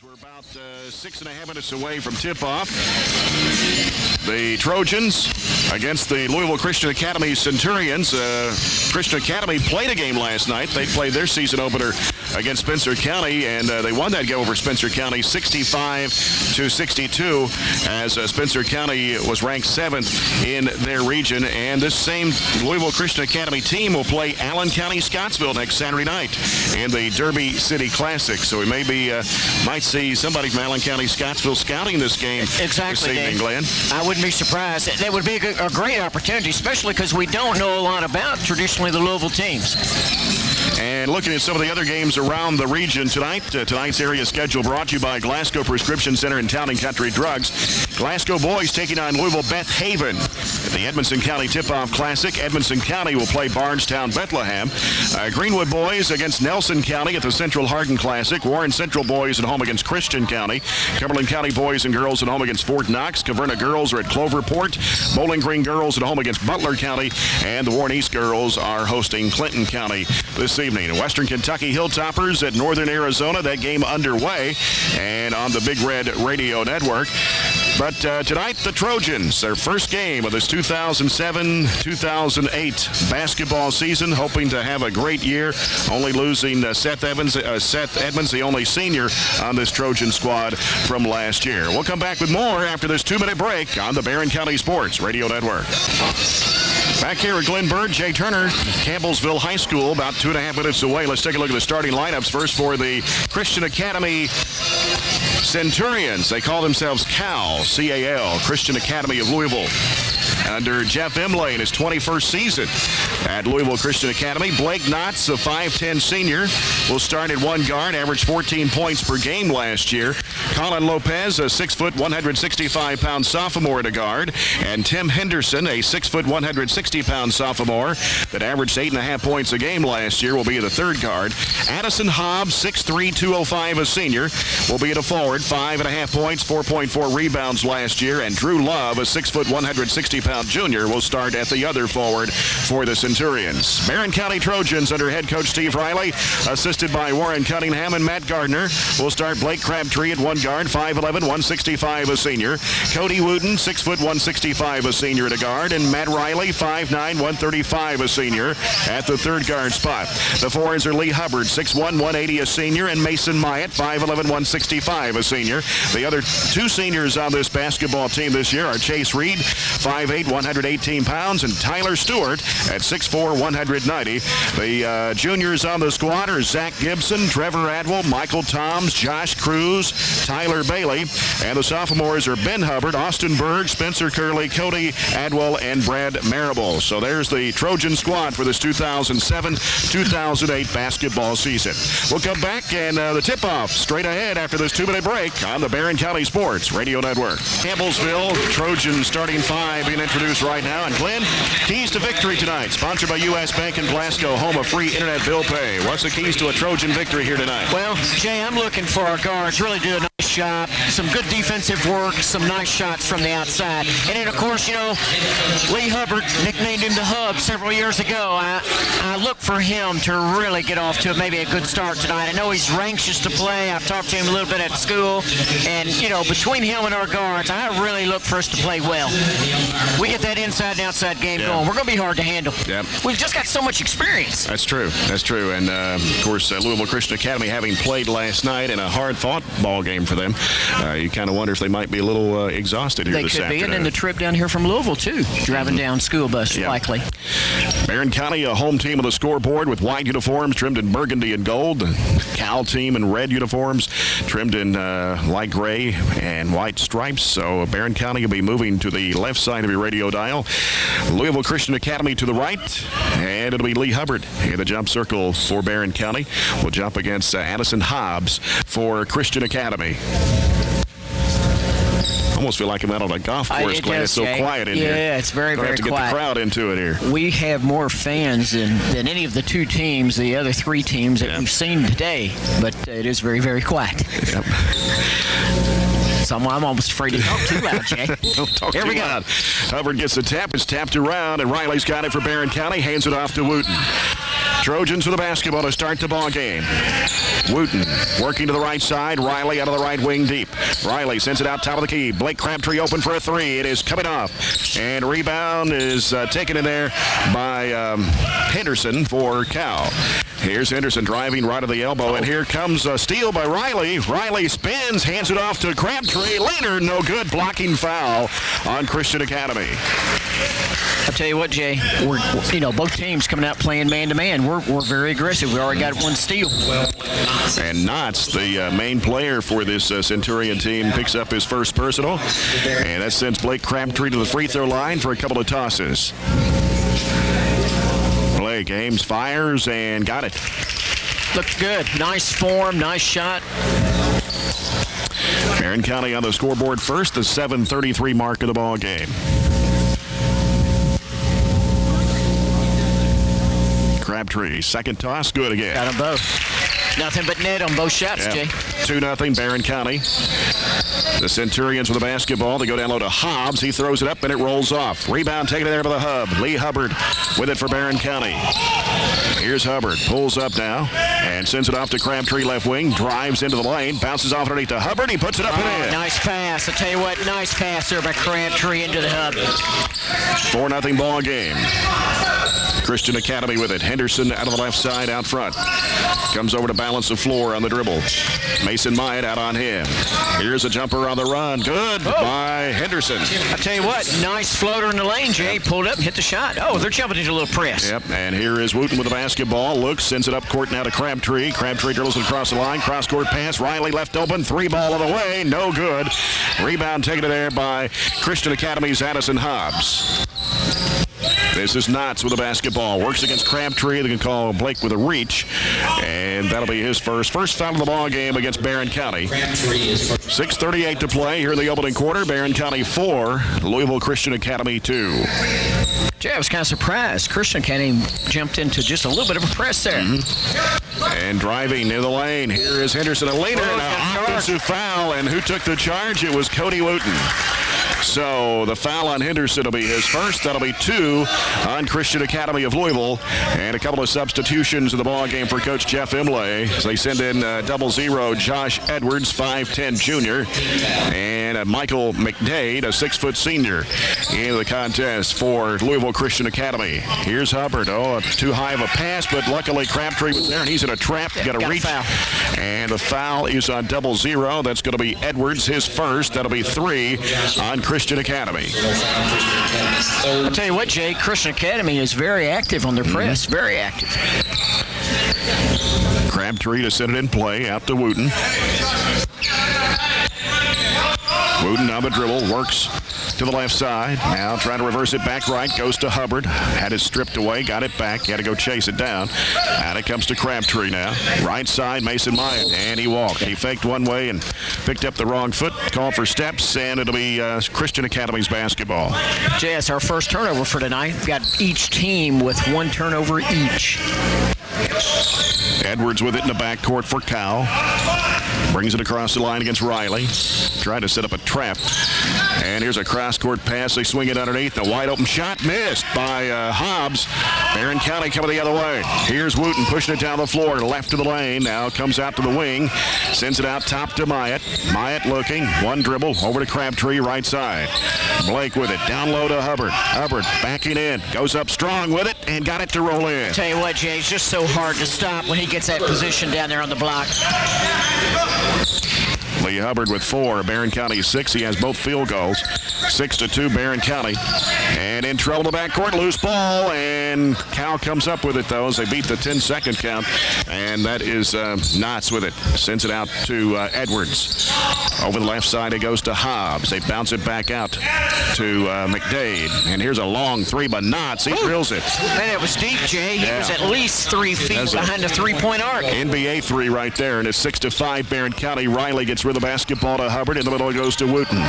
We're about 6.5 minutes away from tip-off. The Trojans against the Louisville Christian Academy Centurions. Christian Academy played a game last night. They played their season opener against Spencer County, and they won that game over Spencer County 65-62 as Spencer County was ranked 7th in their region. And this same Louisville Christian Academy team will play Allen County Scottsville next Saturday night in the Derby City Classic. So we might see somebody from Allen County Scottsville scouting this game exactly, this evening, Glenn. I wouldn't be surprised. That would be a great opportunity, especially because we don't know a lot about traditionally the Louisville teams. And looking at some of the other games around the region tonight, tonight's area schedule brought to you by Glasgow Prescription Center and Town & Country Drugs. Glasgow boys taking on Louisville Beth Haven at the Edmondson County Tip-Off Classic. Edmondson County will play Barnstown Bethlehem. Greenwood boys against Nelson County at the Central Hardin Classic. Warren Central boys at home against Christian County. Cumberland County boys and girls at home against Fort Knox. Caverna girls are at Cloverport. Bowling Green girls at home against Butler County. And the Warren East girls are hosting Clinton County this evening. Western Kentucky Hilltoppers at Northern Arizona. That game underway and on the Big Red Radio Network. But tonight, the Trojans, their first game of this 2007-2008 basketball season, hoping to have a great year, only losing Seth Edmonds, the only senior on this Trojan squad from last year. We'll come back with more after this 2-minute break on the Barren County Sports Radio Network. Back here at Glen Bird, Jay Turner, Campbellsville High School, about 2.5 minutes away. Let's take a look at the starting lineups. First for the Christian Academy Centurions. They call themselves CAL, C-A-L, Christian Academy of Louisville. Under Jeff Imlay in his 21st season at Louisville Christian Academy. Blake Knotts, a 5'10 senior, will start at one guard, averaged 14 points per game last year. Colin Lopez, a 6', 165-pound sophomore at a guard. And Tim Henderson, a 6', 160-pound sophomore that averaged 8.5 points a game last year, will be the third guard. Addison Hobbs, 6'3", 205, a senior, will be at a forward, 5.5 points, 4.4 rebounds last year. And Drew Love, a 6', 160-pound junior, will start at the other forward for the Centurions. Barren County Trojans under head coach Steve Riley, assisted by Warren Cunningham and Matt Gardner, will start Blake Crabtree at one guard, 5'11", 165, a senior. Cody Wooten, 6', 165, a senior at a guard. And Matt Riley, 5'9", 135, a senior at the third guard spot. The forwards are Lee Hubbard, 6'1", 180, a senior, and Mason Myatt, 5'11", 165, a senior. The other two seniors on this basketball team this year are Chase Reed, 5'8", 118 pounds, and Tyler Stewart at 6'4", 190. The juniors on the squad are Zach Gibson, Trevor Adwell, Michael Toms, Josh Cruz, Tyler Bailey, and the sophomores are Ben Hubbard, Austin Berg, Spencer Curley, Cody Adwell, and Brad Marable. So there's the Trojan squad for this 2007-2008 basketball season. We'll come back and the tip-off straight ahead after this 2-minute break on the Barren County Sports Radio Network. Campbellsville Trojan starting five being introduced right now. And Glenn, keys to victory tonight, sponsored by U.S. Bank in Glasgow, home of free internet bill pay. What's the keys to a Trojan victory here tonight? Well, Jay, I'm looking for our guards really do a nice job, some good defensive work, some nice shots from the outside. And then, of course, Lee Hubbard, nicknamed him the Hub several years ago. I look for him to really get off to maybe a good start tonight. I know he's anxious to play. I've talked to him a little bit at school. And, between him and our guards, I really look for us to play well. We get that inside and outside game going. We're going to be hard to handle. Yep. We've just got so much experience. That's true. And, of course, Louisville Christian Academy having played last night in a hard-fought ball game for them, you kind of wonder if they might be a little exhausted here this afternoon. They could be, and then the trip down here from Louisville, too, driving down school bus, likely. Barren County, a home team on the scoreboard with white uniforms trimmed in burgundy and gold. The Cal team in red uniforms trimmed in light gray and white stripes. So Barren County will be moving to the left side of your radio dial. Louisville Christian Academy to the right, and it'll be Lee Hubbard in the jump circle for Barren County. We'll jump against Addison Hobbs for Christian Academy. Almost feel like I'm out on a golf course, Glenn. It's so quiet in here. Yeah, it's very, very quiet. Have to get the crowd into it here. We have more fans than any of the two teams, the other three teams that we've seen today, but it is very, very quiet. Yep. So I'm almost afraid to talk too loud, Jay. Don't talk Here too we go. loud. Hubbard gets the tap. It's tapped around, and Riley's got it for Barren County. Hands it off to Wooten. Trojans with the basketball to start the ball game. Wooten working to the right side. Riley out of the right wing deep. Riley sends it out top of the key. Blake Crabtree open for a three. It is coming off. And rebound is taken in there by Henderson for Cal. Here's Henderson driving right of the elbow, and here comes a steal by Riley. Riley spins, hands it off to Crabtree. Later, no good. Blocking foul on Christian Academy. I'll tell you what, Jay, we're both teams coming out playing man-to-man. We're very aggressive. We already got one steal. And Knotts, the main player for this Centurion team, picks up his first personal. And that sends Blake Crabtree to the free throw line for a couple of tosses. Blake aims, fires, and got it. Looked good. Nice form, nice shot. Barren County on the scoreboard first, the 7:33 mark of the ball game. Crabtree, second toss, good again. Got them both. Nothing but net on both shots, Jay. 2-0 Barren County. The Centurions with the basketball. They go down low to Hobbs. He throws it up and it rolls off. Rebound taken there by the hub. Lee Hubbard with it for Barren County. Here's Hubbard. Pulls up now and sends it off to Crabtree left wing. Drives into the lane. Bounces off underneath to Hubbard. He puts it up and in. Nice pass. I'll tell you what, nice pass there by Crabtree into the hub. 4-0 ball game. Christian Academy with it. Henderson out of the left side out front. Comes over to balance the floor on the dribble. Mason Myatt out on him. Here's a jumper on the run. Good by Henderson. I'll tell you what, nice floater in the lane, Jay. Pulled up and hit the shot. Oh, they're jumping into a little press. Yep, and here is Wooten with the basketball. Looks, sends it up court now to Crabtree. Crabtree dribbles it across the line. Cross-court pass. Riley left open. Three ball on the way. No good. Rebound taken there by Christian Academy's Addison Hobbs. This is Knotts with the basketball. Works against Crabtree. They can call Blake with a reach. And that'll be his first foul of the ball game against Barren County. 6:38 to play here in the opening quarter. Barren County 4, Louisville Christian Academy 2. Jay, I was kind of surprised. Christian Academy jumped into just a little bit of a press there. And driving near the lane. Here is Henderson. A later offensive foul. And who took the charge? It was Cody Wooten. So the foul on Henderson will be his first. That'll be 2 on Christian Academy of Louisville. And a couple of substitutions in the ball game for Coach Jeff Imlay. So they send in 0-0 Josh Edwards, 5'10 junior, and Michael McDade, a 6-foot senior, in the contest for Louisville Christian Academy. Here's Hubbard. Oh, too high of a pass, but luckily Crabtree was there, and he's in a trap. Got a reach. And the foul is on 0-0. That's going to be Edwards, his first. That'll be 3 on Christian Academy. I'll tell you what, Jay, Christian Academy is very active on their press. Very active. Crabtree to set it in play, out to Wooten. Wooten on the dribble, works to the left side. Now trying to reverse it back right, goes to Hubbard. Had it stripped away, got it back. Had to go chase it down. And it comes to Crabtree now. Right side, Mason Myatt, and he walked. He faked one way and picked up the wrong foot. Called for steps, and it'll be Christian Academy's basketball. Jay, that's our first turnover for tonight. We've got each team with 1 turnover each. Edwards with it in the backcourt for Cal. Brings it across the line against Riley. Tried to set up a trap. And here's a cross-court pass. They swing it underneath. The wide-open shot missed by Hobbs. Barren County coming the other way. Here's Wooten pushing it down the floor, left to the lane. Now comes out to the wing. Sends it out top to Myatt. Myatt looking. One dribble over to Crabtree, right side. Blake with it. Down low to Hubbard. Hubbard backing in. Goes up strong with it and got it to roll in. Tell you what, Jay, it's just so hard to stop when he gets that position down there on the block. Lee Hubbard with 4. Barren County 6. He has both field goals. 6-2 Barren County. And in trouble in the backcourt. Loose ball. And Cal comes up with it, though, as they beat the 10-second count. And that is Knotts with it. Sends it out to Edwards. Over the left side, it goes to Hobbs. They bounce it back out to McDade. And here's a long 3 by Knotts. He drills it. And it was deep, Jay. He was at least 3 feet behind the three-point arc. NBA 3 right there. And it's 6-5 Barren County. Riley gets rid of the basketball to Hubbard. In the middle, it goes to Wooten.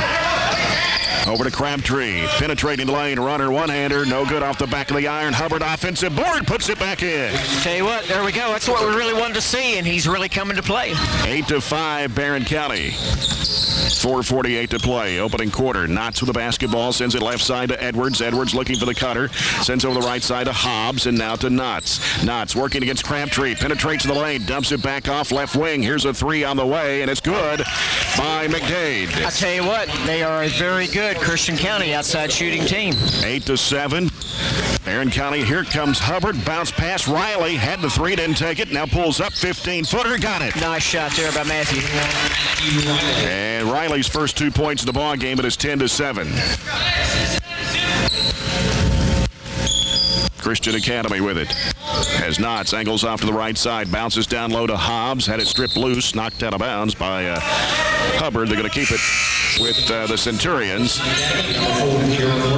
Over to Crabtree. Penetrating the lane. Runner, one-hander. No good off the back of the iron. Hubbard offensive board. Puts it back in. Tell you what, there we go. That's what we really wanted to see, and he's really coming to play. 8-5 Barren County. 4:48 to play. Opening quarter. Knotts with the basketball. Sends it left side to Edwards. Edwards looking for the cutter. Sends over the right side to Hobbs, and now to Knotts. Knotts working against Crabtree. Penetrates the lane. Dumps it back off left wing. Here's a three on the way, and it's good by McDade. I tell you what, they are a very good Christian County outside shooting team. 8-7. Barren County, here comes Hubbard. Bounce pass. Riley had the three, didn't take it. Now pulls up 15-footer. Got it. Nice shot there by Matthew. And Riley's first 2 points in the ball game. It is 10-7. Christian Academy with it. As Knotts angles off to the right side, bounces down low to Hobbs, had it stripped loose, knocked out of bounds by Hubbard. They're going to keep it with the Centurions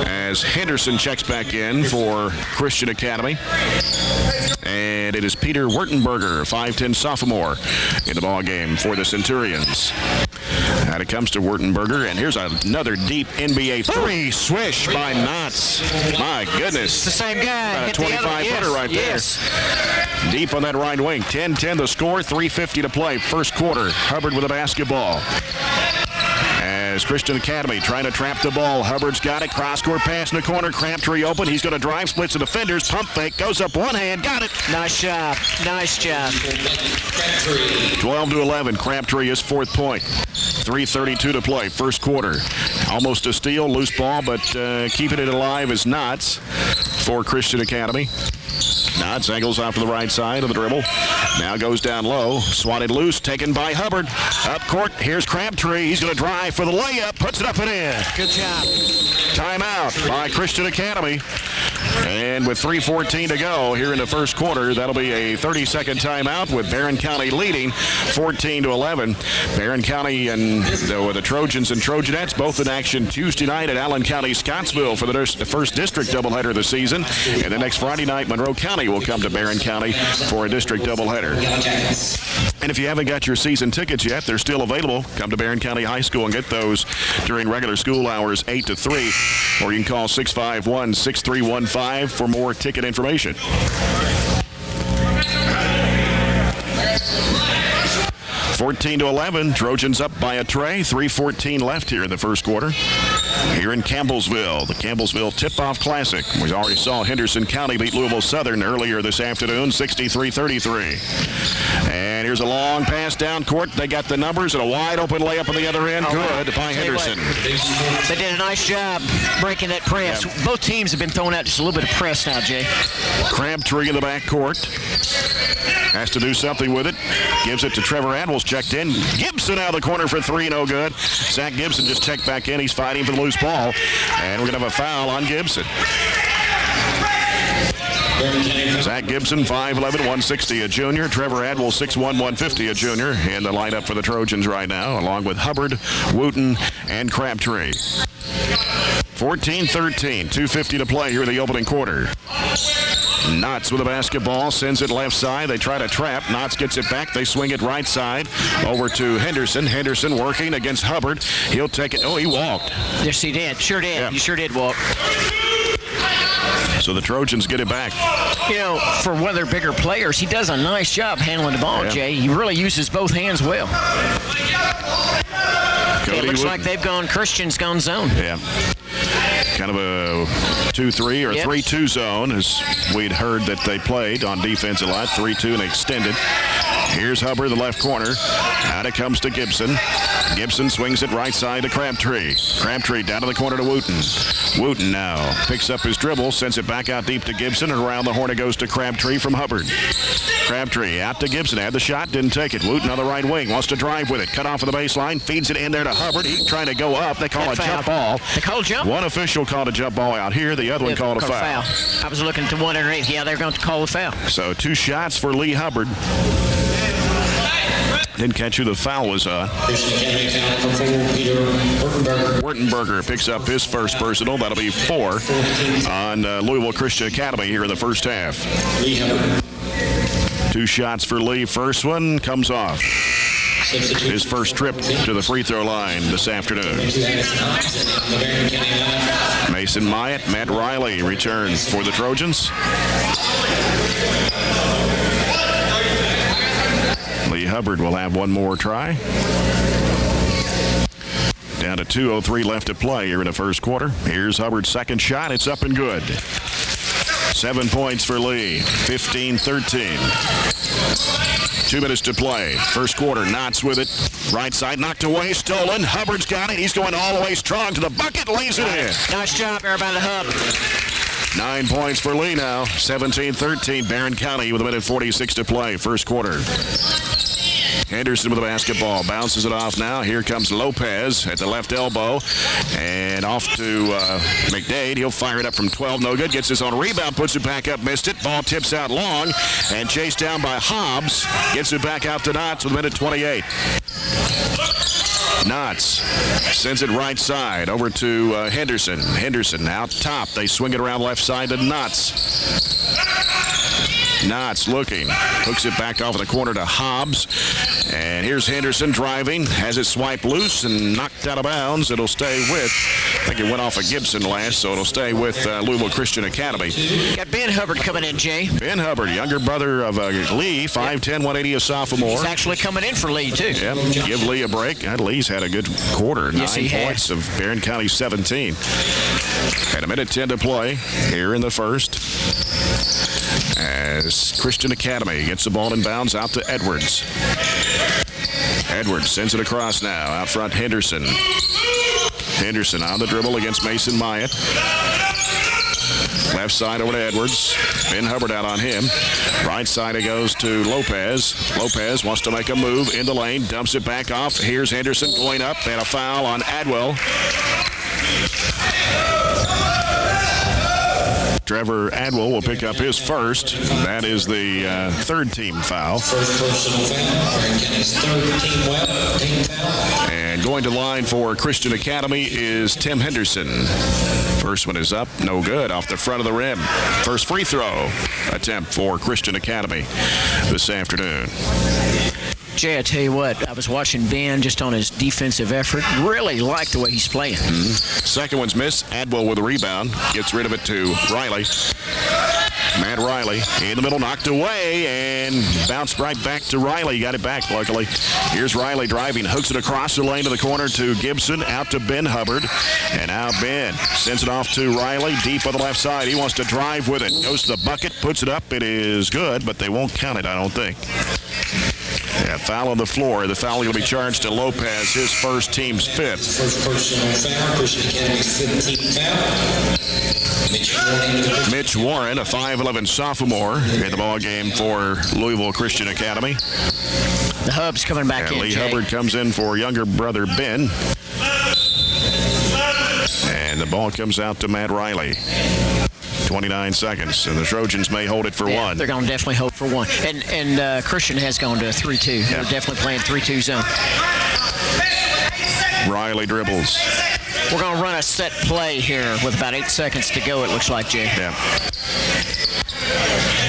as Henderson checks back in for Christian Academy. And it is Peter Wertenberger, 5'10 sophomore, in the ball game for the Centurions. Out it comes to Wertenberger, and here's another deep NBA three. Swish by Knotts. My goodness. It's the same guy. About a 25-footer right there. Deep on that right wing. 10-10 the score, 3:50 to play. First quarter. Hubbard with a basketball. As Christian Academy trying to trap the ball. Hubbard's got it. Cross-court pass in the corner. Crabtree open. He's going to drive. Splits the defenders. Pump fake. Goes up one hand. Got it. Nice job. Nice job. 12-11. Crabtree is fourth point. 3:32 to play. First quarter. Almost a steal. Loose ball, but keeping it alive is Knotts for Christian Academy. Knotts angles off to the right side of the dribble. Now goes down low. Swatted loose. Taken by Hubbard. Up court. Here's Crabtree. He's going to drive for the layup. Puts it up and in. Good job. Timeout by Christian Academy. And with 3:14 to go here in the first quarter, that'll be a 30-second timeout with Barren County leading 14-11. Barren County and the Trojans and Trojanettes both in action Tuesday night at Allen County, Scottsville for the first district doubleheader of the season. And then next Friday night, Monroe County will come to Barren County for a district doubleheader. And if you haven't got your season tickets yet, they're still available. Come to Barren County High School and get those during regular school hours 8 to 3. Or you can call 651-6315 for more ticket information. 14-11, Trojans up by a tray. 3:14 left here in the first quarter. Here in Campbellsville, the Campbellsville Tip-Off Classic. We already saw Henderson County beat Louisville Southern earlier this afternoon, 63-33. And here's a long pass down court. They got the numbers and a wide open layup on the other end. Good by Henderson. They did a nice job breaking that press. Yeah. Both teams have been throwing out just a little bit of press now, Jay. Crabtree in the back court. Has to do something with it. Gives it to Trevor Adwell's checked in. Gibson out of the corner for three, no good. Zach Gibson just checked back in. He's fighting for the loose ball. And we're going to have a foul on Gibson. Zach Gibson, 5'11", 160, a junior. Trevor Adwell, 6'1", 150, a junior. In the lineup for the Trojans right now, along with Hubbard, Wooten, and Crabtree. 14-13, 2:50 to play here in the opening quarter. Knotts with the basketball, sends it left side. They try to trap. Knotts gets it back. They swing it right side over to Henderson. Henderson working against Hubbard. He'll take it. Oh, he walked. Yes, he did. Sure did. Yeah. He sure did walk. So the Trojans get it back. You know, for one of their bigger players, he does a nice job handling the ball, Jay. He really uses both hands well. It looks like they've gone, Christian's gone zone. Yeah. Kind of a 2-3 or 3-2 zone, as we'd heard that they played on defense a lot. 3-2 and extended. Here's Hubbard, the left corner. Out it comes to Gibson. Gibson swings it right side to Crabtree. Crabtree down to the corner to Wooten. Wooten now picks up his dribble, sends it back out deep to Gibson, and around the horn it goes to Crabtree from Hubbard. Crabtree out to Gibson. Had the shot, didn't take it. Wooten on the right wing, wants to drive with it. Cut off of the baseline, feeds it in there to Hubbard. He's trying to go up. They call a jump ball. They call a jump? One official called a jump ball out here. The other one called a foul. I was looking to one underneath. Yeah, they're going to call a foul. So 2 shots for Lee Hubbard. Didn't catch who the foul was on. Wertenberger picks up his first personal. That'll be 4 on Louisville Christian Academy here in the first half. 2 shots for Lee. First one comes off. His first trip to the free throw line this afternoon. Mason Myatt, Matt Riley returns for the Trojans. Lee Hubbard will have one more try. Down to 2:03 left to play here in the first quarter. Here's Hubbard's second shot. It's up and good. 7 points for Lee. 15-13. 2 minutes to play. First quarter, Knotts with it. Right side knocked away, stolen. Hubbard's got it. He's going all the way strong to the bucket, lays it in. Nice job there by the Hub. 9 points for Lee now. 17-13. Barren County with 1:46 to play. First quarter. Henderson with the basketball. Bounces it off now. Here comes Lopez at the left elbow. And off to McDade. He'll fire it up from 12. No good. Gets his own rebound. Puts it back up. Missed it. Ball tips out long. And chased down by Hobbs. Gets it back out to Knotts with 1:28. Knotts sends it right side over to Henderson. Henderson out top. They swing it around left side to Knotts. Knotts looking. Hooks it back off in the corner to Hobbs. And here's Henderson driving. Has it swiped loose and knocked out of bounds. It'll stay with, I think it went off of Gibson last, so it'll stay with Louisville Christian Academy. Got Ben Hubbard coming in, Jay. Ben Hubbard, younger brother of Lee, 5'10", 180, a sophomore. He's actually coming in for Lee, too. Yep, give Lee a break. Lee's had a good quarter. Yes, 9 points of Barren County 17. And 1:10 to play here in the first. As Christian Academy gets the ball in bounds out to Edwards. Edwards sends it across now. Out front, Henderson. Henderson on the dribble against Mason Myatt. Left side over to Edwards. Ben Hubbard out on him. Right side it goes to Lopez. Lopez wants to make a move in the lane. Dumps it back off. Here's Henderson going up. And a foul on Adwell. Trevor Adwell will pick up his first. That is the third team foul. First personal foul. Barren County's third team foul. And going to line for Christian Academy is Tim Henderson. First one is up, no good, off the front of the rim. First free throw attempt for Christian Academy this afternoon. Jay, I tell you what, I was watching Ben just on his defensive effort. Really like the way he's playing. Second one's missed. Adwell with the rebound. Gets rid of it to Riley. Matt Riley in the middle, knocked away, and bounced right back to Riley. Got it back, luckily. Here's Riley driving, hooks it across the lane to the corner to Gibson, out to Ben Hubbard. And now Ben sends it off to Riley, deep on the left side. He wants to drive with it. Goes to the bucket, puts it up. It is good, but they won't count it, I don't think. Yeah, foul on the floor. The foul will be charged to Lopez, his first, team's fifth. First personal foul. Christian Academy's 15th foul. Mitch Warren, a 5'11" sophomore, in the ball game for Louisville Christian Academy. The Hub's coming back in, Lee Jay. Hubbard comes in for younger brother Ben. And the ball comes out to Matt Riley. 29 seconds, and the Trojans may hold it for one. They're going to definitely hold for one. And Christian has gone to a 3-2. They're definitely playing 3-2 zone. Riley dribbles. We're going to run a set play here with about 8 seconds to go, it looks like, Jay. Yeah.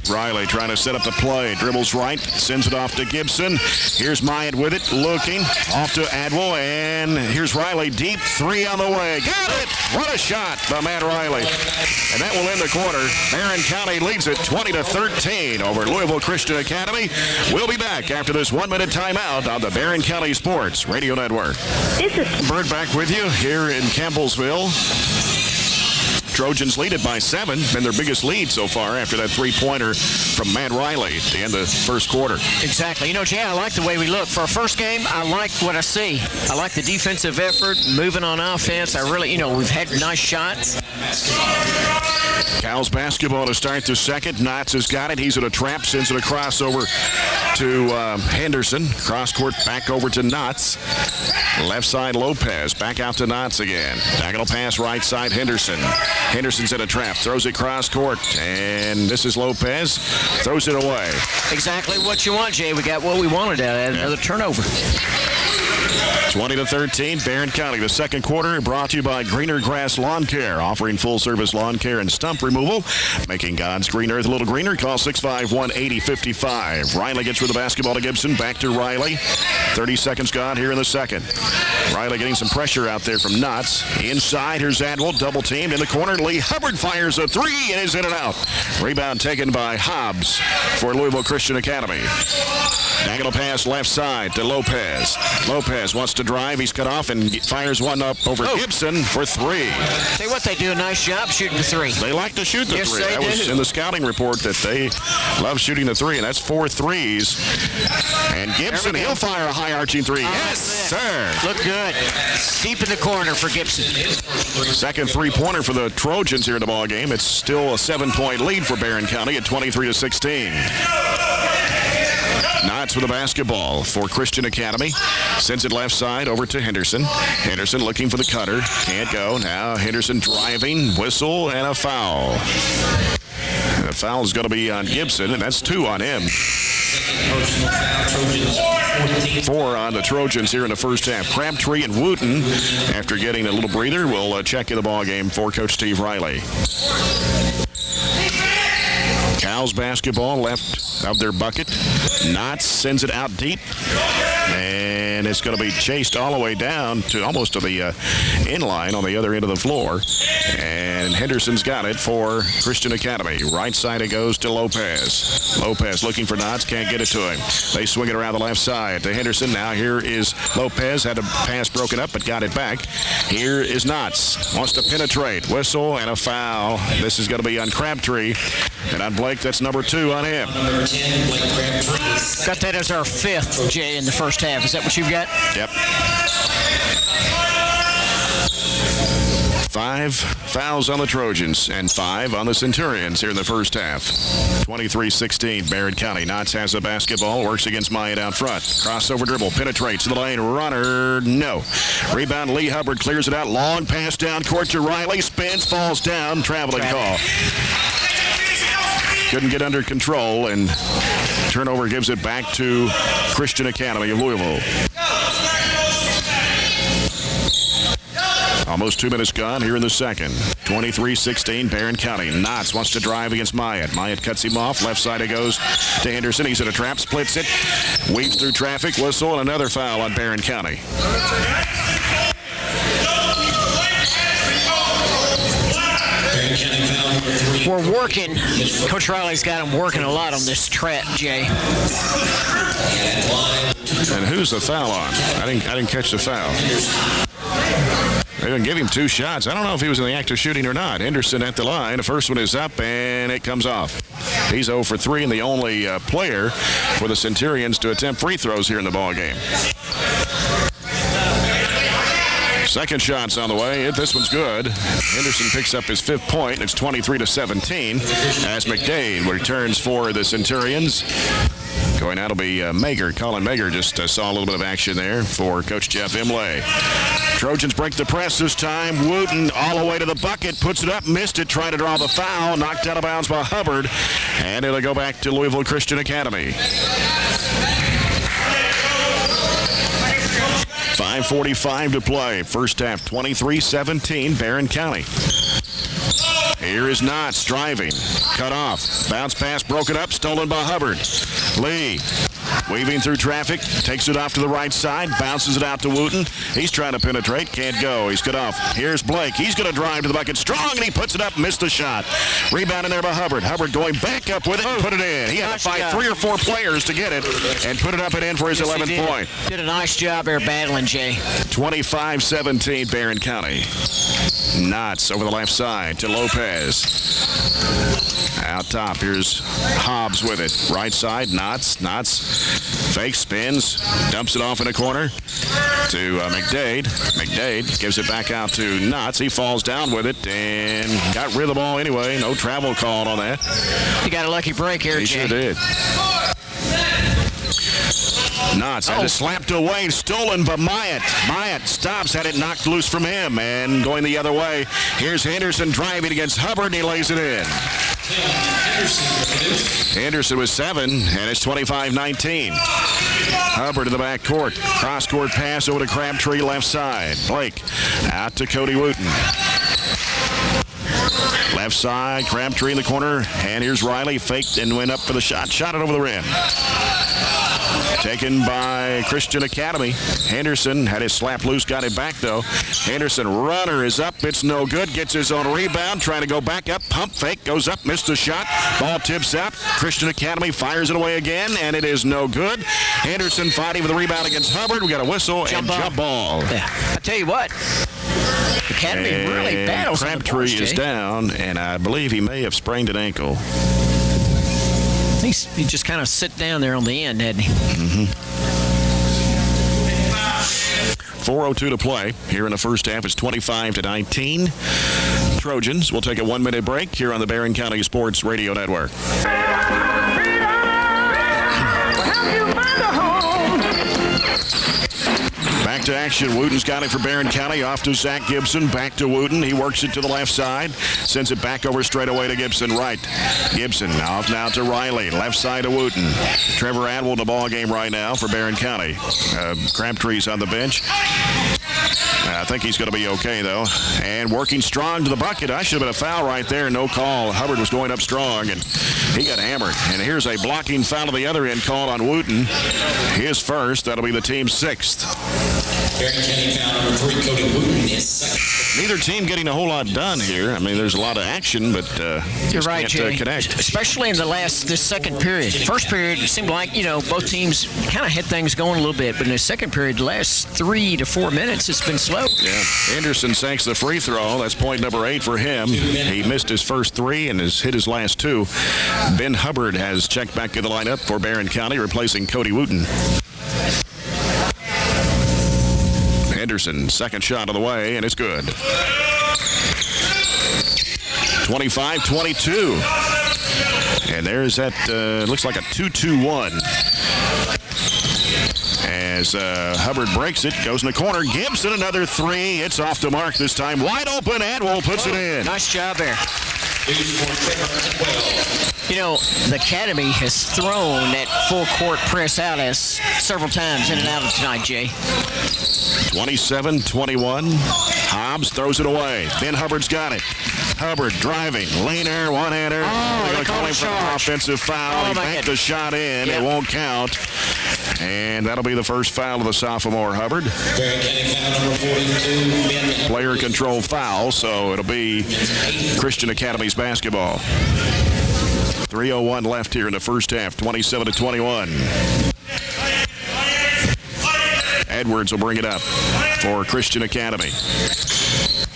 Riley trying to set up the play. Dribbles right, sends it off to Gibson. Here's Myatt with it, looking. Off to Adwell, and here's Riley deep. 3 on the way. Got it! What a shot by Matt Riley. And that will end the quarter. Barren County leads it 20-13 over Louisville Christian Academy. We'll be back after this 1-minute timeout on the Barren County Sports Radio Network. This is Bird back with you here in Campbellsville. Trojans lead it by 7, been their biggest lead so far after that three-pointer from Matt Riley at the end of the first quarter. Exactly. You know, Jay, I like the way we look. For our first game, I like what I see. I like the defensive effort, moving on offense. I really, we've had nice shots. Cows basketball to start the second. Knotts has got it. He's at a trap, sends it across over to Henderson. Cross court back over to Knotts. Left side Lopez, back out to Knotts again. Diagonal pass right side Henderson. Henderson's in a trap, throws it cross court, and this is Lopez, throws it away. Exactly what you want, Jay. We got what we wanted out of it, another turnover. 20-13, Barren County. The second quarter brought to you by Greener Grass Lawn Care, offering full-service lawn care and stump removal, making God's green earth a little greener. Call 651-8055. Riley gets with the basketball to Gibson, back to Riley. 30 seconds gone here in the second. Riley getting some pressure out there from Knotts. Inside, here's Adwell, double teamed in the corner. Lee Hubbard fires a 3 and is in and out. Rebound taken by Hobbs for Louisville Christian Academy. Diagonal pass left side to Lopez. Lopez Lopez wants to drive. He's cut off and fires one up over Gibson for 3. Tell you what, they do a nice job shooting the 3. They like to shoot the 3. They That was do. in the scouting report that they love shooting the 3, and that's 4 threes. And Gibson, he'll fire a high arching 3. Yes, sir. Look good. Deep in the corner for Gibson. Second three-pointer for the Trojans here in the ball game. It's still a 7-point lead for Barren County at 23-16. Knotts with a basketball for Christian Academy. Sends it left side over to Henderson. Henderson looking for the cutter. Can't go. Now Henderson driving. Whistle and a foul. The foul is going to be on Gibson, and that's 2 on him. 4 on the Trojans here in the first half. Crabtree and Wooten, after getting a little breather, will check in the ball game for Coach Steve Riley. Cows basketball left of their bucket. Knotts sends it out deep, and it's going to be chased all the way down to almost to the inline on the other end of the floor. And Henderson's got it for Christian Academy. Right side it goes to Lopez. Lopez looking for Knotts, can't get it to him. They swing it around the left side to Henderson. Now here is Lopez, had a pass broken up but got it back. Here is Knotts, wants to penetrate. Whistle and a foul. This is going to be on Crabtree, and on Blake, that's number 2 on him. Got that as our 5th, Jay, in the first half. Is that what you've got? Yep. 5 fouls on the Trojans and 5 on the Centurions here in the first half. 23-16, Barren County. Knotts has the basketball, works against Myatt out front. Crossover dribble, penetrates to the lane, runner, no. Rebound, Lee Hubbard clears it out. Long pass down court to Riley, spins, falls down, traveling call. Couldn't get under control, and turnover gives it back to Christian Academy of Louisville. Almost 2 minutes gone here in the second. 23-16, Barren County. Knotts wants to drive against Myatt. Myatt cuts him off. Left side it goes to Henderson. He's in a trap, splits it, weaves through traffic, whistle, and another foul on Barren County. We're working. Coach Riley's got him working a lot on this trap, Jay. And who's the foul on? I didn't catch the foul. They didn't give him 2 shots. I don't know if he was in the act of shooting or not. Henderson at the line. The first one is up, and it comes off. He's 0 for 3 and the only player for the Centurions to attempt free throws here in the ball game. Second shot's on the way. This one's good. Henderson picks up his 5th point. It's 23-17 as McDade returns for the Centurions. Going out will be Mager. Colin Mager just saw a little bit of action there for Coach Jeff Imlay. Trojans break the press this time. Wooten all the way to the bucket. Puts it up, missed it, trying to draw the foul. Knocked out of bounds by Hubbard. And it'll go back to Louisville Christian Academy. 5:45 to play. First half, 23-17, Barren County. Here is Knotts driving. Cut off. Bounce pass broken up. Stolen by Hubbard. Lee weaving through traffic. Takes it off to the right side. Bounces it out to Wooten. He's trying to penetrate. Can't go. He's cut off. Here's Blake. He's going to drive to the bucket. Strong, and he puts it up. Missed the shot. Rebound in there by Hubbard. Hubbard going back up with it and put it in. He had to fight 3 or 4 players to get it and put it up and in for his 11th point. Did a nice job there battling, Jay. 25-17, Barren County. Knotts over the left side to Lopez. Out top, here's Hobbs with it. Right side, Knotts fake spins, dumps it off in a corner to McDade. McDade gives it back out to Knotts. He falls down with it and got rid of the ball anyway. No travel called on that. He got a lucky break here, He Jay. sure did. Knotts had it slapped away, stolen by Myatt. Myatt stops, had it knocked loose from him, and going the other way. Here's Henderson driving against Hubbard, and he lays it in. Henderson with 7, and it's 25-19. Hubbard to the back court. Cross-court pass over to Crabtree, left side. Blake out to Cody Wooten. Left side, Crabtree in the corner, and here's Riley. Faked and went up for the shot. Shot it over the rim. taken by Christian Academy. Henderson had his slap loose, got it back though. Henderson, runner is up, it's no good, gets his own rebound, trying to go back up, pump fake, goes up, missed the shot, ball tips out. Christian Academy fires it away again, and it is no good. Henderson fighting for the rebound against Hubbard. We got a whistle and jump ball. Yeah. I tell you what, Academy really battles. Crabtree is down, and I believe he may have sprained an ankle. He just kind of sit down there on the end, hadn't he? 4:02 to play here in the first half. It's 25-19. Trojans will take a 1-minute break here on the Barren County Sports Radio Network. Back to action. Wooten's got it for Barren County. Off to Zach Gibson. Back to Wooten. He works it to the left side. Sends it back over straight away to Gibson. Right. Gibson off now to Riley. Left side to Wooten. Trevor Adwell in the ball game right now for Barren County. Crabtree's on the bench. I think he's going to be okay, though. And working strong to the bucket. I should have been a foul right there. No call. Hubbard was going up strong, and he got hammered. And here's a blocking foul to the other end called on Wooten. His first. That'll be the team's 6th. Barren County foul number 3, Cody Wooten, is second. Neither team getting a whole lot done here. I mean, there's a lot of action, but you're right, can't Jay. Connect. Especially in this second period. First period, it seemed like, both teams kind of had things going a little bit, but in the second period, the last 3 to 4 minutes, it's been slow. Yeah. Anderson sinks the free throw. That's point number 8 for him. He missed his first 3 and has hit his last 2. Ben Hubbard has checked back in the lineup for Barren County, replacing Cody Wooten. Henderson, second shot of the way, and it's good. 25-22. And there's that, looks like a 2-2-1. As Hubbard breaks it, goes in the corner. Gibson, another 3. It's off the mark this time. Wide open. Adwell puts it in. Nice job there. The Academy has thrown that full court press out us several times in and out of tonight, Jay. 27-21. Hobbs throws it away. Ben Hubbard's got it. Hubbard driving. Laner, one-hander. They're going to call him for an offensive foul. He banked the shot in. Yep. It won't count. And that'll be the first foul of the sophomore, Hubbard. Player control foul, so it'll be Christian Academy's basketball. 3:01 left here in the first half, 27-21. Edwards will bring it up for Christian Academy.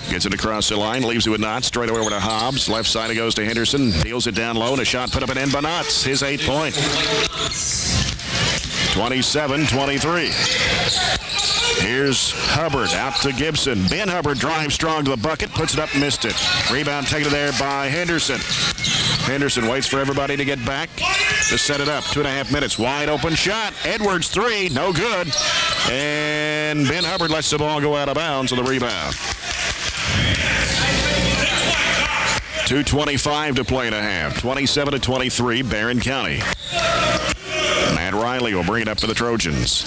Gets it across the line, leaves it with Knotts, straight over to Hobbs. Left side it goes to Henderson, deals it down low, and a shot put up and in by Knotts. His 8 point. 27-23. Here's Hubbard out to Gibson. Ben Hubbard drives strong to the bucket, puts it up, missed it. Rebound taken there by Henderson. Henderson waits for everybody to get back to set it up. 2.5 minutes. Wide open shot. Edwards 3. No good. And Ben Hubbard lets the ball go out of bounds on the rebound. 2:25 to play and a half. 27-23, Barren County. Matt Riley will bring it up for the Trojans.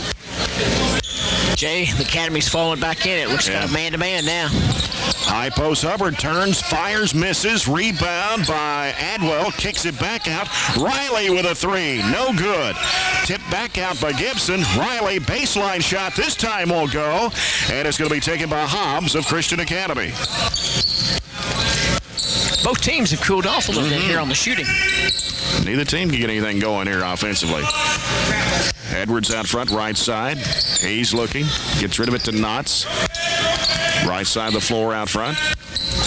Jay, the Academy's falling back in. It looks kind of man-to-man now. High post, Hubbard turns, fires, misses. Rebound by Adwell. Kicks it back out. Riley with a 3. No good. Tipped back out by Gibson. Riley, baseline shot. This time won't go. And it's going to be taken by Hobbs of Christian Academy. Both teams have cooled off a little bit here on the shooting. Neither team can get anything going here offensively. Edwards out front, right side. He's looking. Gets rid of it to Knotts. Right side of the floor out front.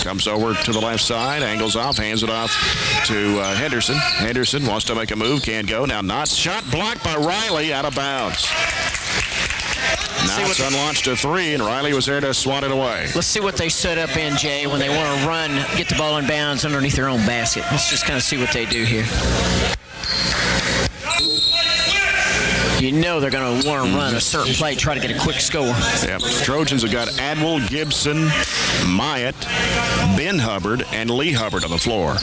Comes over to the left side. Angles off. Hands it off to Henderson. Henderson wants to make a move. Can't go. Now Knotts. Shot blocked by Riley. Out of bounds. Knotts unlaunched a 3, and Riley was there to swat it away. Let's see what they set up in, Jay, when they want to run, get the ball in bounds underneath their own basket. Let's just kind of see what they do here. They're going to want to run a certain play, try to get a quick score. Yep. Trojans have got Adwell, Gibson, Myatt, Ben Hubbard, and Lee Hubbard on the floor.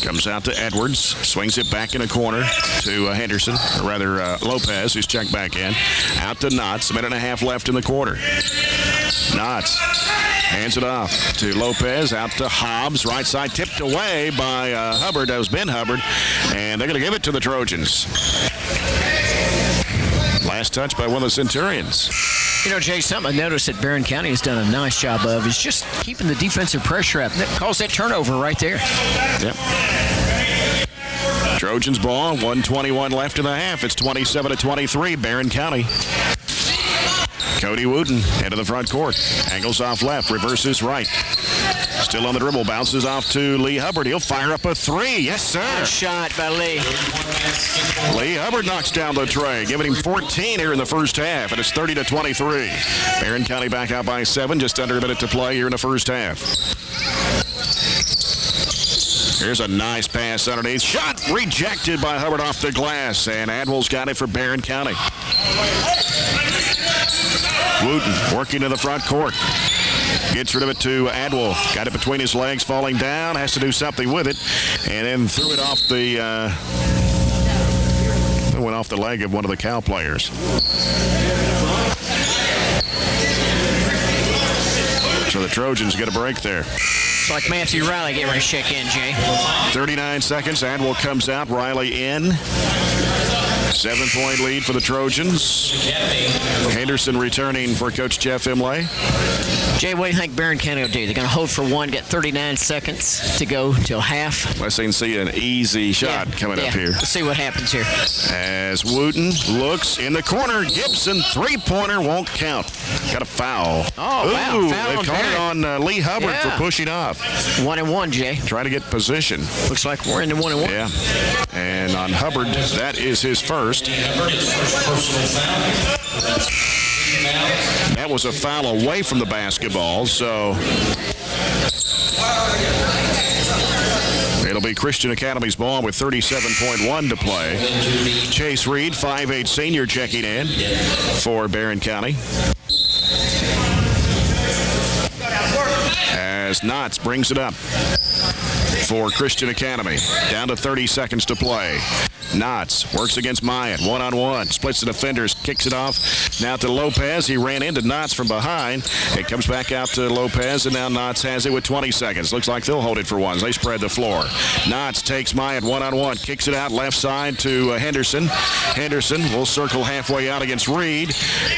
Comes out to Edwards, swings it back in a corner to Henderson, or rather Lopez, who's checked back in. Out to Knotts, a minute and a half left in the quarter. Knotts hands it off to Lopez, out to Hobbs, right side, tipped away by Hubbard. That was Ben Hubbard, and they're going to give it to the Trojans. Last touch by one of the Centurions. You know, Jay, something I noticed that Barren County has done a nice job of is just keeping the defensive pressure up. That caused that turnover right there. Yep. Trojans ball, 1:21 left in the half. It's 27-23, Barren County. Cody Wooten into the front court. Angles off left, reverses right. Still on the dribble, bounces off to Lee Hubbard. He'll fire up a three. Yes, sir. Good shot by Lee. Lee Hubbard knocks down the tray, giving him 14 here in the first half, and it's 30-23. Barren County back out by 7, just under a minute to play here in the first half. Here's a nice pass underneath. Shot rejected by Hubbard off the glass, and Adwell's got it for Barren County. Wooten working in the front court. Gets rid of it to Adwell. Got it between his legs, falling down. Has to do something with it. And then threw it off the... it went off the leg of one of the Cal players. So the Trojans get a break there. It's like Matthew Riley getting ready to check in, Jay. 39 seconds. Adwell comes out. Riley in. 7-point lead for the Trojans. Henderson returning for Coach Jeff Imlay. Jay, what do you think Barren County will do? They're going to hold for one, get 39 seconds to go till half. Let's see an easy shot coming up here. Let's see what happens here. As Wooten looks in the corner. Gibson, three-pointer won't count. Got a foul. Oh, ooh, wow. Foul they caught it on Lee Hubbard for pushing off. 1-1, Jay. Try to get position. Looks like we're in the 1-1. Yeah. And on Hubbard, that is his first. That was a foul away from the basketball, so it'll be Christian Academy's ball with 37.1 to play. Chase Reed, 5'8" senior, checking in for Barren County. As Knotts brings it up for Christian Academy. Down to 30 seconds to play. Knotts works against Myatt, one-on-one, splits the defenders, kicks it off now to Lopez. He ran into Knotts from behind. It comes back out to Lopez, and now Knotts has it with 20 seconds. Looks like they'll hold it for one. They spread the floor. Knotts takes Myatt one-on-one, kicks it out left side to Henderson. Henderson will circle halfway out against Reed.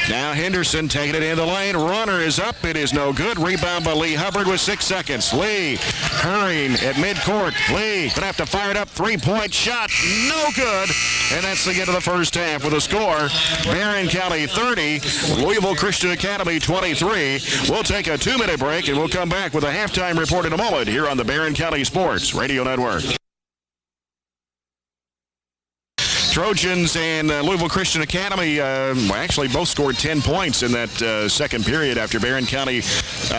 Now Henderson taking it in the lane. Runner is up. It is no good. Rebound by Lee Hubbard with 6 seconds. Lee hurrying at midcourt. Lee gonna have to fire it up. Three-point shot. No good. And that's the end of the first half with a score. Barren County 30, Louisville Christian Academy 23. We'll take a 2-minute break and we'll come back with a halftime report in a moment here on the Barren County Sports Radio Network. Trojans and Louisville Christian Academy actually both scored 10 points in that second period after Barren County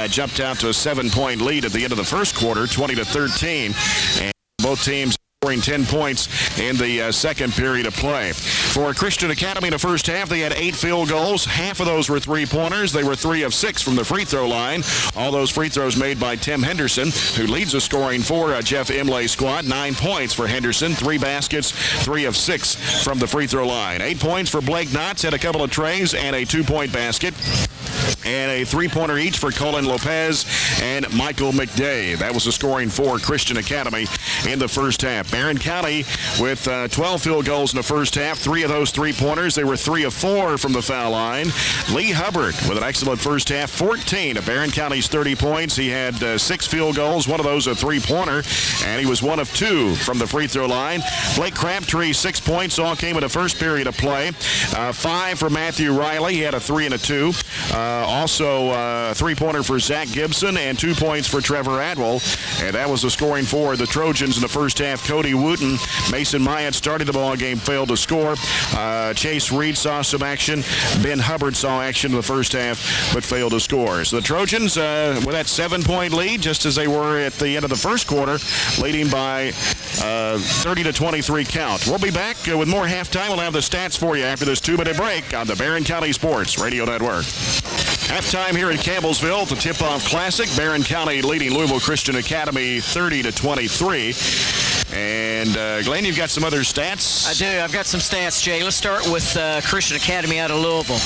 jumped out to a 7-point lead at the end of the first quarter, 20-13. And both teams scoring 10 points in the second period of play. For Christian Academy in the first half, they had 8 field goals. Half of those were three-pointers. They were 3 of 6 from the free throw line. All those free throws made by Tim Henderson, who leads the scoring for Jeff Imlay's squad. 9 points for Henderson, 3 baskets, 3 of 6 from the free throw line. 8 points for Blake Knotts, had a couple of trays and a 2-point basket. And a 3-pointer each for Colin Lopez and Michael McDay. That was the scoring for Christian Academy in the first half. Barren County with 12 field goals in the first half. 3 of those 3-pointers. They were 3 of 4 from the foul line. Lee Hubbard with an excellent first half. 14 of Barren County's 30 points. He had 6 field goals. 1 of those a 3-pointer. And he was 1 of 2 from the free throw line. Blake Crabtree, 6 points. All came in the first period of play. 5 for Matthew Riley. He had a 3 and a 2. Also, a 3-pointer for Zach Gibson and 2 points for Trevor Adwell. And that was the scoring for the Trojans in the first half. Cody Wooten, Mason Myatt started the ball game, failed to score. Chase Reed saw some action. Ben Hubbard saw action in the first half, but failed to score. So the Trojans, with that 7-point lead, just as they were at the end of the first quarter, leading by 30-23 count. We'll be back with more halftime. We'll have the stats for you after this 2-minute break on the Barren County Sports Radio Network. Halftime here in Campbellsville, the Tip-Off Classic. Barren County leading Louisville Christian Academy 30-23. And Glenn, you've got some other stats? I do. I've got some stats, Jay. Let's start with Christian Academy out of Louisville.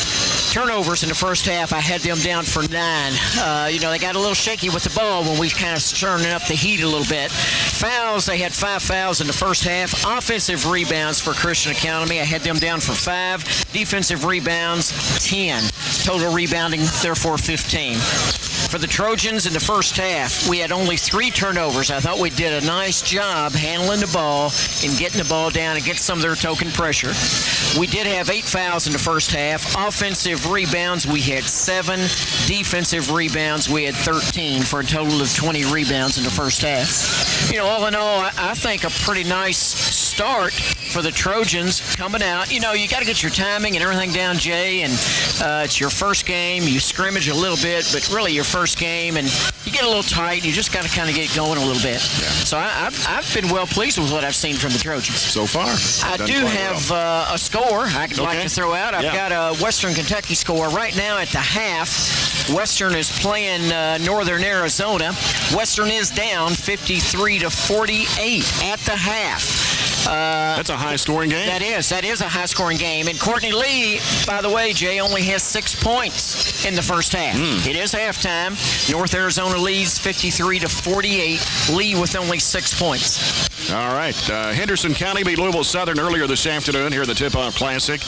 turnovers in the first half. I had them down for 9. They got a little shaky with the ball when we kind of turning up the heat a little bit. Fouls, they had 5 fouls in the first half. Offensive rebounds for Christian Academy, I had them down for 5. Defensive rebounds, 10. Total rebounding, therefore 15. For the Trojans in the first half, we had only 3 turnovers. I thought we did a nice job handling the ball and getting the ball down and get some of their token pressure. We did have 8 fouls in the first half. Offensive rebounds, we had 7. Defensive rebounds, we had 13 for a total of 20 rebounds in the first half. All in all, I think a pretty nice start for the Trojans coming out. You got to get your timing and everything down, Jay, and it's your first game. You scrimmage a little bit, but really your first game, and you get a little tight. You just got to kind of get going a little bit. Yeah. So I've been well pleased with what I've seen from the Trojans. So far. I do have a score I'd like to throw out. I've got a Western Kentucky score right now at the half. Western is playing Northern Arizona. Western is down 53-48 at the half. That's a high-scoring game. That is a high-scoring game. And Courtney Lee, by the way, Jay, only has 6 points in the first half. It is halftime. North Arizona leads 53-48. Lee with only 6 points. All right. Henderson County beat Louisville Southern earlier this afternoon here at the Tip-Off Classic.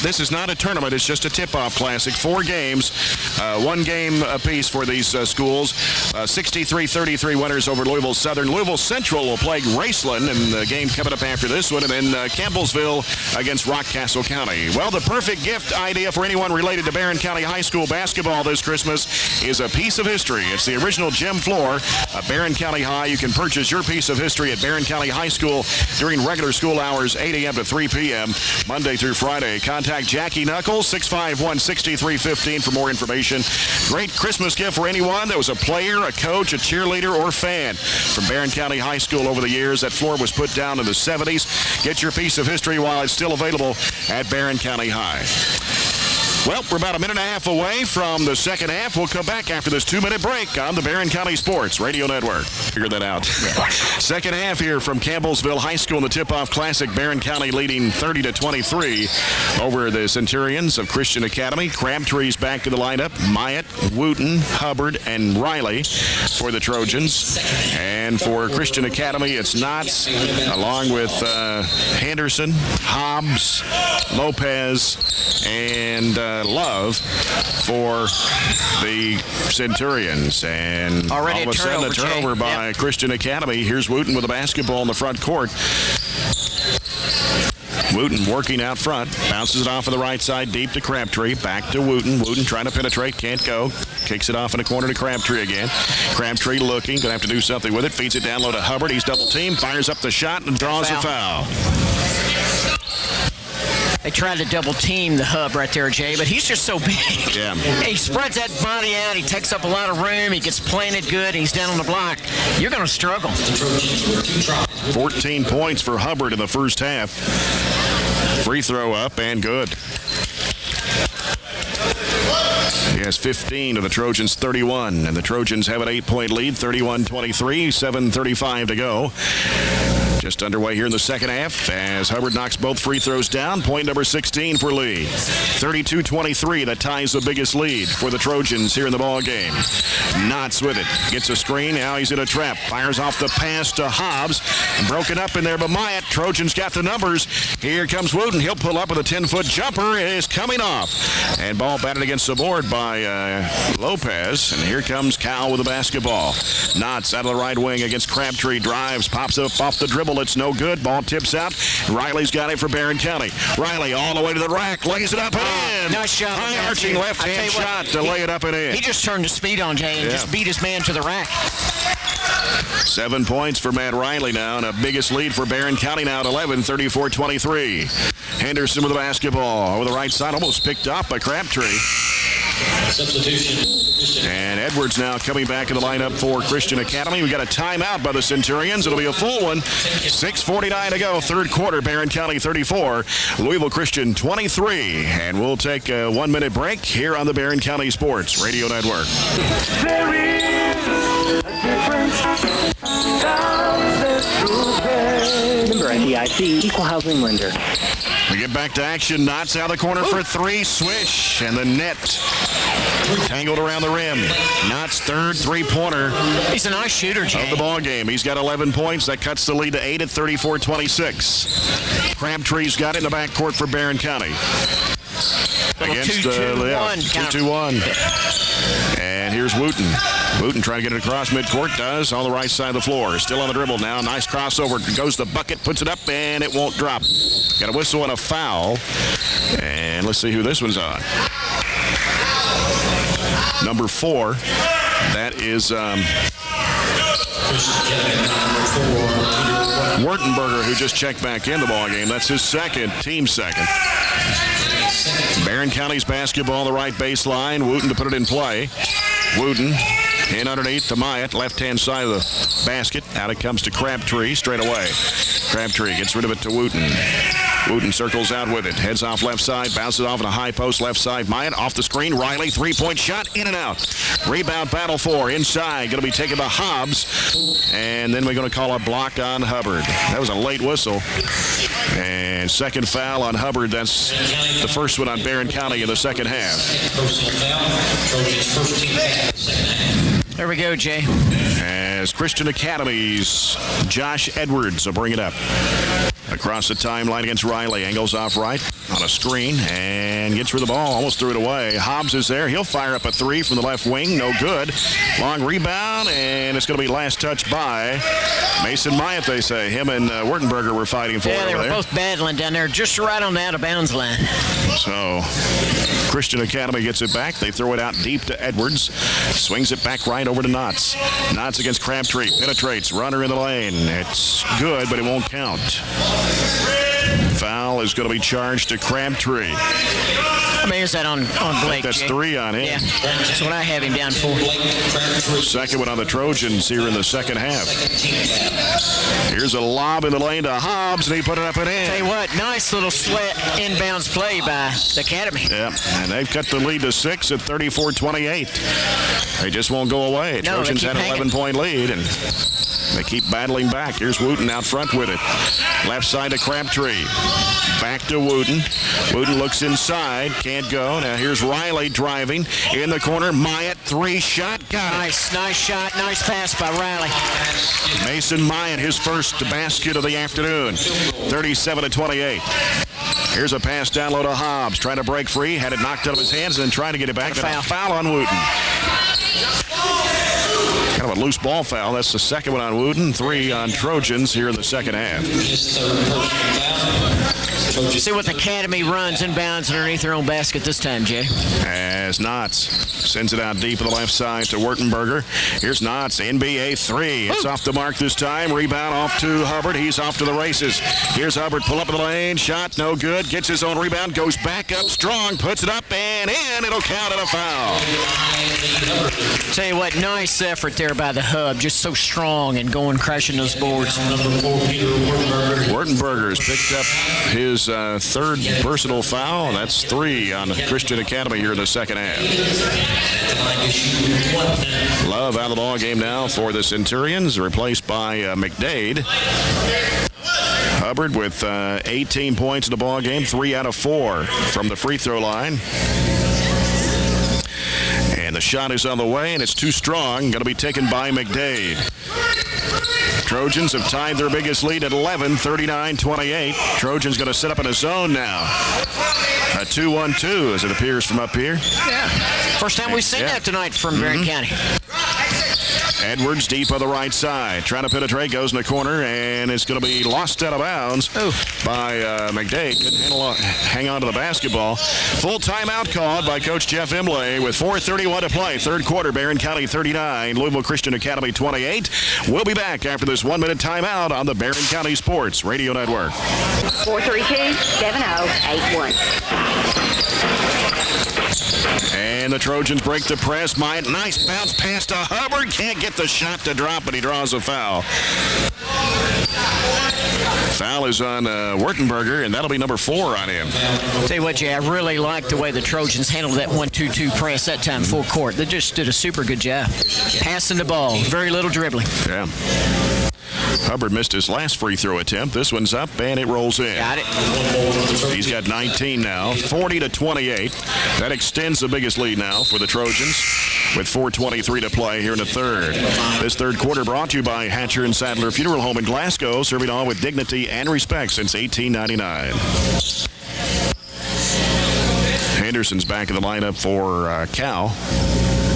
This is not a tournament. It's just a Tip-Off Classic. 4 games, 1 game apiece for these schools. 63-33 winners over Louisville Southern. Louisville Central will play Graceland in the game coming up after this one, and then Campbellsville against Rockcastle County. Well, the perfect gift idea for anyone related to Barren County High School basketball this Christmas is a piece of history. It's the original gym floor of Barren County High. You can purchase your piece of history at Barren County High School during regular school hours, 8 a.m. to 3 p.m., Monday through Friday. Contact Jackie Knuckles, 651-6315 for more information. Great Christmas gift for anyone that was a player, a coach, a cheerleader, or fan from Barren County High School over the years. That floor was put down in the 70s. Get your piece of history while it's still available at Barren County High. Well, we're about a minute and a half away from the second half. We'll come back after this 2-minute break on the Barren County Sports Radio Network. Figure that out. Second half here from Campbellsville High School in the Tip-Off Classic. Barren County leading 30-23 over the Centurions of Christian Academy. Crabtree's back to the lineup. Myatt, Wooten, Hubbard, and Riley for the Trojans. And for Christian Academy, it's Knotts, along with Henderson, Hobbs, Lopez, and Love for the Centurions. And already all of a sudden, a turnover by Christian Academy. Here's Wooten with the basketball in the front court. Wooten working out front, bounces it off of the right side, deep to Crabtree, back to Wooten. Wooten trying to penetrate, can't go. Kicks it off in the corner to Crabtree again. Crabtree looking, gonna have to do something with it. Feeds it down low to Hubbard. He's double teamed, fires up the shot, and draws a foul. They tried to double team the hub right there, Jay, but he's just so big. Yeah. He spreads that body out. He takes up a lot of room. He gets planted good. He's down on the block. You're going to struggle. 14 points for Hubbard in the first half. Free throw up and good. He has 15 to the Trojans' 31, and the Trojans have an 8-point lead, 31-23, 7:35 to go. Just underway here in the second half as Hubbard knocks both free throws down. Point number 16 for Lee. 32-23, that ties the biggest lead for the Trojans here in the ball game. Knotts with it. Gets a screen. Now he's in a trap. Fires off the pass to Hobbs. Broken up in there by Myatt. Trojans got the numbers. Here comes Wooten. He'll pull up with a 10-foot jumper. It is coming off. And ball batted against the board by Lopez. And here comes Cal with the basketball. Knotts out of the right wing against Crabtree. Drives. Pops up off the dribble. It's no good. Ball tips out. Riley's got it for Barren County. Riley all the way to the rack. Lays it up and in. Nice shot. High arching left-hand shot to lay it up and in. He just turned the speed on, Jay, and just beat his man to the rack. 7 points for Matt Riley now, and a biggest lead for Barren County now at 11, 34-23. Henderson with the basketball over the right side, almost picked off by Crabtree. Substitution. And Edwards now coming back in the lineup for Christian Academy. We got a timeout by the Centurions. It'll be a full one. 6:49 to go. Third quarter. Barren County 34, Louisville Christian 23. And we'll take a 1-minute break here on the Barren County Sports Radio Network. There is a difference. Member FDIC, Equal Housing Lender. We get back to action. Knots out of the corner for three. Swish. And the net tangled around the rim. Knots' third three-pointer He's a nice shooter, Jay. of the ball game. He's got 11 points. That cuts the lead to 8 at 34-26. Crabtree's got it in the backcourt for Barren County. Against 2-2-1. And here's Wooten. Wooten trying to get it across midcourt. Does on the right side of the floor. Still on the dribble now. Nice crossover. Goes the bucket. Puts it up, and it won't drop. Got a whistle and a foul. And let's see who this one's on. Number 4. That is Wurtenberger, who just checked back in the ball game. That's his team second. Barren County's basketball on the right baseline. Wooten to put it in play. Wooten in underneath to Myatt, left-hand side of the basket. Out it comes to Crabtree straight away. Crabtree gets rid of it to Wooten. Wooten circles out with it. Heads off left side. Bounces off in a high post left side. Myatt off the screen. Riley, three-point shot. In and out. Rebound battle for. Inside. Going to be taken by Hobbs. And then we're going to call a block on Hubbard. That was a late whistle. And second foul on Hubbard. That's the first one on Barren County in the second half. There we go, Jay. As Christian Academy's Josh Edwards will bring it up. Across the timeline against Riley. Angles off right on a screen and gets rid of the ball. Almost threw it away. Hobbs is there. He'll fire up a three from the left wing. No good. Long rebound, and it's going to be last touch by Mason Myatt, they say. Him and Wurtenberger were fighting for it over there. Yeah, they were both battling down there just right on the out-of-bounds line. So Christian Academy gets it back. They throw it out deep to Edwards. Swings it back right over to Knotts. Knotts against Crabtree. Penetrates. Runner in the lane. It's good, but it won't count. Foul is going to be charged to Crabtree. How many is that on Blake? That's Jay? 3 on him. Yeah, that's what I have him down for. Second one on the Trojans here in the second half. Here's a lob in the lane to Hobbs, and he put it up and in. Tell you what, nice little sweat inbounds play by the Academy. Yeah, and they've cut the lead to 6 at 34-28. They just won't go away. No, Trojans had an 11-point lead, and they keep battling back. Here's Wooten out front with it. Left side to Crabtree. Back to Wooten. Wooten looks inside. Can't go. Now here's Riley driving. In the corner. Myatt, 3-shot. Got it. Nice shot. Nice pass by Riley. Mason Myatt, his first basket of the afternoon. 37-28. Here's a pass down low to Hobbs. Trying to break free. Had it knocked out of his hands and then trying to get it back. Foul on Wooten. Kind of a loose ball foul. That's the second one on Wooten. 3 on Trojans here in the second half. See what the Academy runs inbounds underneath their own basket this time, Jay. As Knotts sends it out deep to the left side to Wurtenberger. Here's Knotts, NBA 3. It's off the mark this time. Rebound off to Hubbard. He's off to the races. Here's Hubbard, pull up in the lane. Shot, no good. Gets his own rebound, goes back up strong, puts it up and in. It'll count as a foul. Tell you what, nice effort there by the Hub. Just so strong and going crushing those boards. Wurtenberger's picked up his third personal foul. That's 3 on Christian Academy here in the second half. Love out of the ball game now for the Centurions, replaced by McDade. Hubbard with 18 points in the ball game, 3 out of 4 from the free throw line. And the shot is on the way, and it's too strong. Going to be taken by McDade. Trojans have tied their biggest lead at 11, 39-28. Trojans going to set up in a zone now. A 2-1-2 as it appears from up here. Yeah. First time we've seen that tonight from Barren County. Edwards deep on the right side. Trying to penetrate, goes in the corner, and it's going to be lost out of bounds by McDade. Couldn't hang on to the basketball. Full timeout called by Coach Jeff Imlay with 4:31 to play. Third quarter, Barren County 39, Louisville Christian Academy 28. We'll be back after this 1-minute timeout on the Barren County Sports Radio Network. 432-7081. And the Trojans break the press. Myatt, nice bounce pass to Hubbard. Can't get the shot to drop, but he draws a foul. Foul is on Wurtenberger, and that'll be number 4 on him. Tell you what, Jay, I really like the way the Trojans handled that 1-2-2 press that time full court. They just did a super good job. Passing the ball, very little dribbling. Yeah. Hubbard missed his last free throw attempt. This one's up, and it rolls in. Got it. He's got 19 now, 40-28. That extends the biggest lead now for the Trojans with 4:23 to play here in the third. This third quarter brought to you by Hatcher and Sadler Funeral Home in Glasgow, serving all with dignity and respect since 1899. Henderson's back in the lineup for Cal.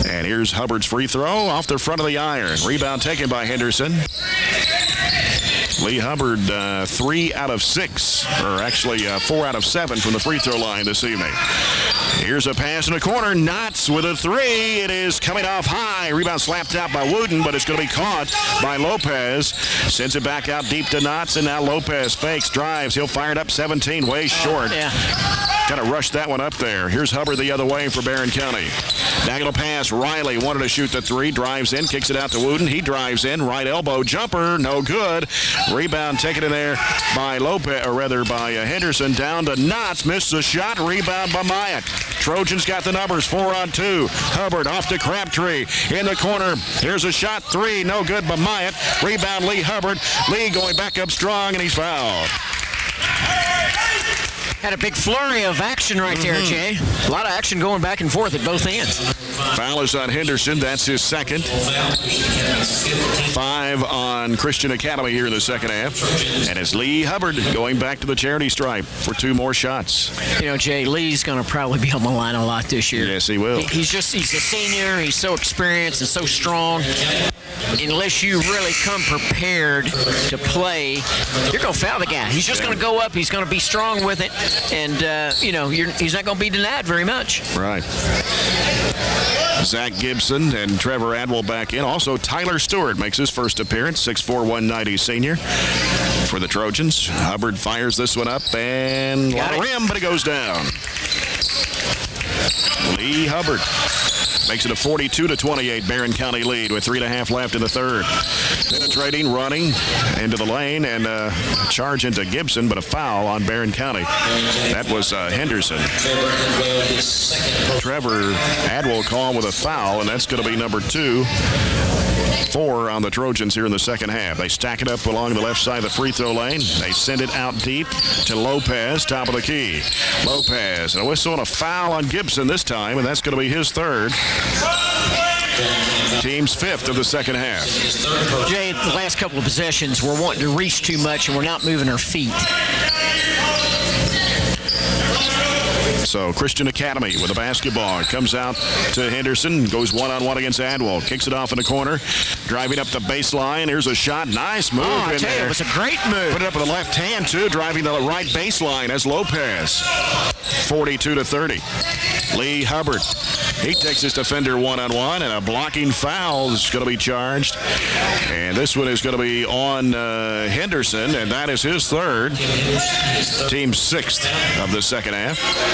And here's Hubbard's free throw off the front of the iron. Rebound taken by Henderson. Lee Hubbard, 3 out of 6, or actually 4 out of 7 from the free throw line this evening. Here's a pass in the corner. Knotts with a 3. It is coming off high. Rebound slapped out by Wooten, but it's going to be caught by Lopez. Sends it back out deep to Knotts, and now Lopez fakes, drives. He'll fire it up 17, way short. Kind of rushed that one up there. Here's Hubbard the other way for Barren County. Diagonal pass. Riley wanted to shoot the 3. Drives in, kicks it out to Wooten. He drives in. Right elbow jumper. No good. Rebound taken in there by Lopez, or rather by Henderson. Down to Knotts. Missed the shot. Rebound by Myatt. Trojans got the numbers. 4-on-2. Hubbard off to Crabtree. In the corner. Here's a shot. 3. No good by Myatt. Rebound Lee Hubbard. Lee going back up strong, and he's fouled. Had a big flurry of action right there, Jay. A lot of action going back and forth at both ends. Foul is on Henderson. That's his second. 5 on Christian Academy here in the second half. And it's Lee Hubbard going back to the charity stripe for 2 more shots. You know, Jay, Lee's going to probably be on the line a lot this year. Yes, he will. He's a senior. He's so experienced and so strong. Unless you really come prepared to play, you're going to foul the guy. He's just going to go up. He's going to be strong with it. And, he's not going to be denied very much. Right. Zach Gibson and Trevor Adwell back in. Also, Tyler Stewart makes his first appearance, 6'4", 190 senior for the Trojans. Hubbard fires this one up and a rim, but it goes down. Lee Hubbard makes it a 42-28 Barren County lead with 3.5 left in the third. Penetrating, running into the lane, and a charge into Gibson, but a foul on Barren County. That was Henderson. Trevor Adwell called with a foul, and that's going to be number 2. 4 on the Trojans here in the second half. They stack it up along the left side of the free throw lane. They send it out deep to Lopez, top of the key. Lopez, and a whistle and a foul on Gibson this time, and that's going to be his third. Team's 5th of the second half. Jay, the last couple of possessions, we're wanting to reach too much, and we're not moving our feet. So Christian Academy with a basketball. It comes out to Henderson, goes one-on-one against Adwell. Kicks it off in the corner, driving up the baseline. Here's a shot. Nice move in there. It was a great move. Put it up with the left hand, too, driving the right baseline as Lopez. 42-30. Lee Hubbard. He takes his defender one-on-one, and a blocking foul is going to be charged. And this one is going to be on Henderson, and that is his third. Team's 6th of the second half.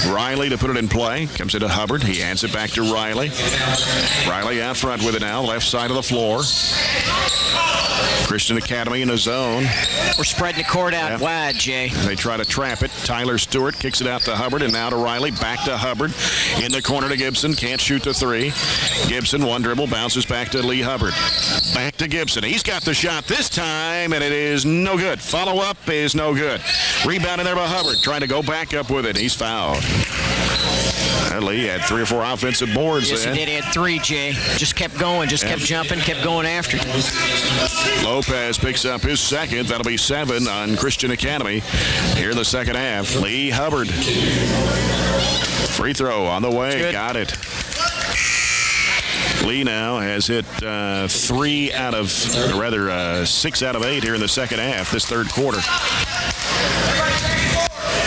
Riley to put it in play. Comes into Hubbard. He hands it back to Riley. Riley out front with it now, left side of the floor. Christian Academy in a zone. We're spreading the court out wide, Jay. They try to trap it. Tyler Stewart kicks it out to Hubbard, and now to Riley. Back to Hubbard. In the corner to Gibson. Can't shoot the 3. Gibson, one dribble, bounces back to Lee Hubbard. Back to Gibson. He's got the shot this time, and it is no good. Follow-up is no good. Rebound in there by Hubbard. Trying to go back up with it. He's fouled. Lee had 3 or 4 offensive boards. Yes, he did. He had 3, Jay. Just kept going, kept jumping, kept going after it. Lopez picks up his second. That'll be 7 on Christian Academy here in the second half. Lee Hubbard. Free throw on the way. Got it. Lee now has hit 6 out of 8 here in the second half, this third quarter.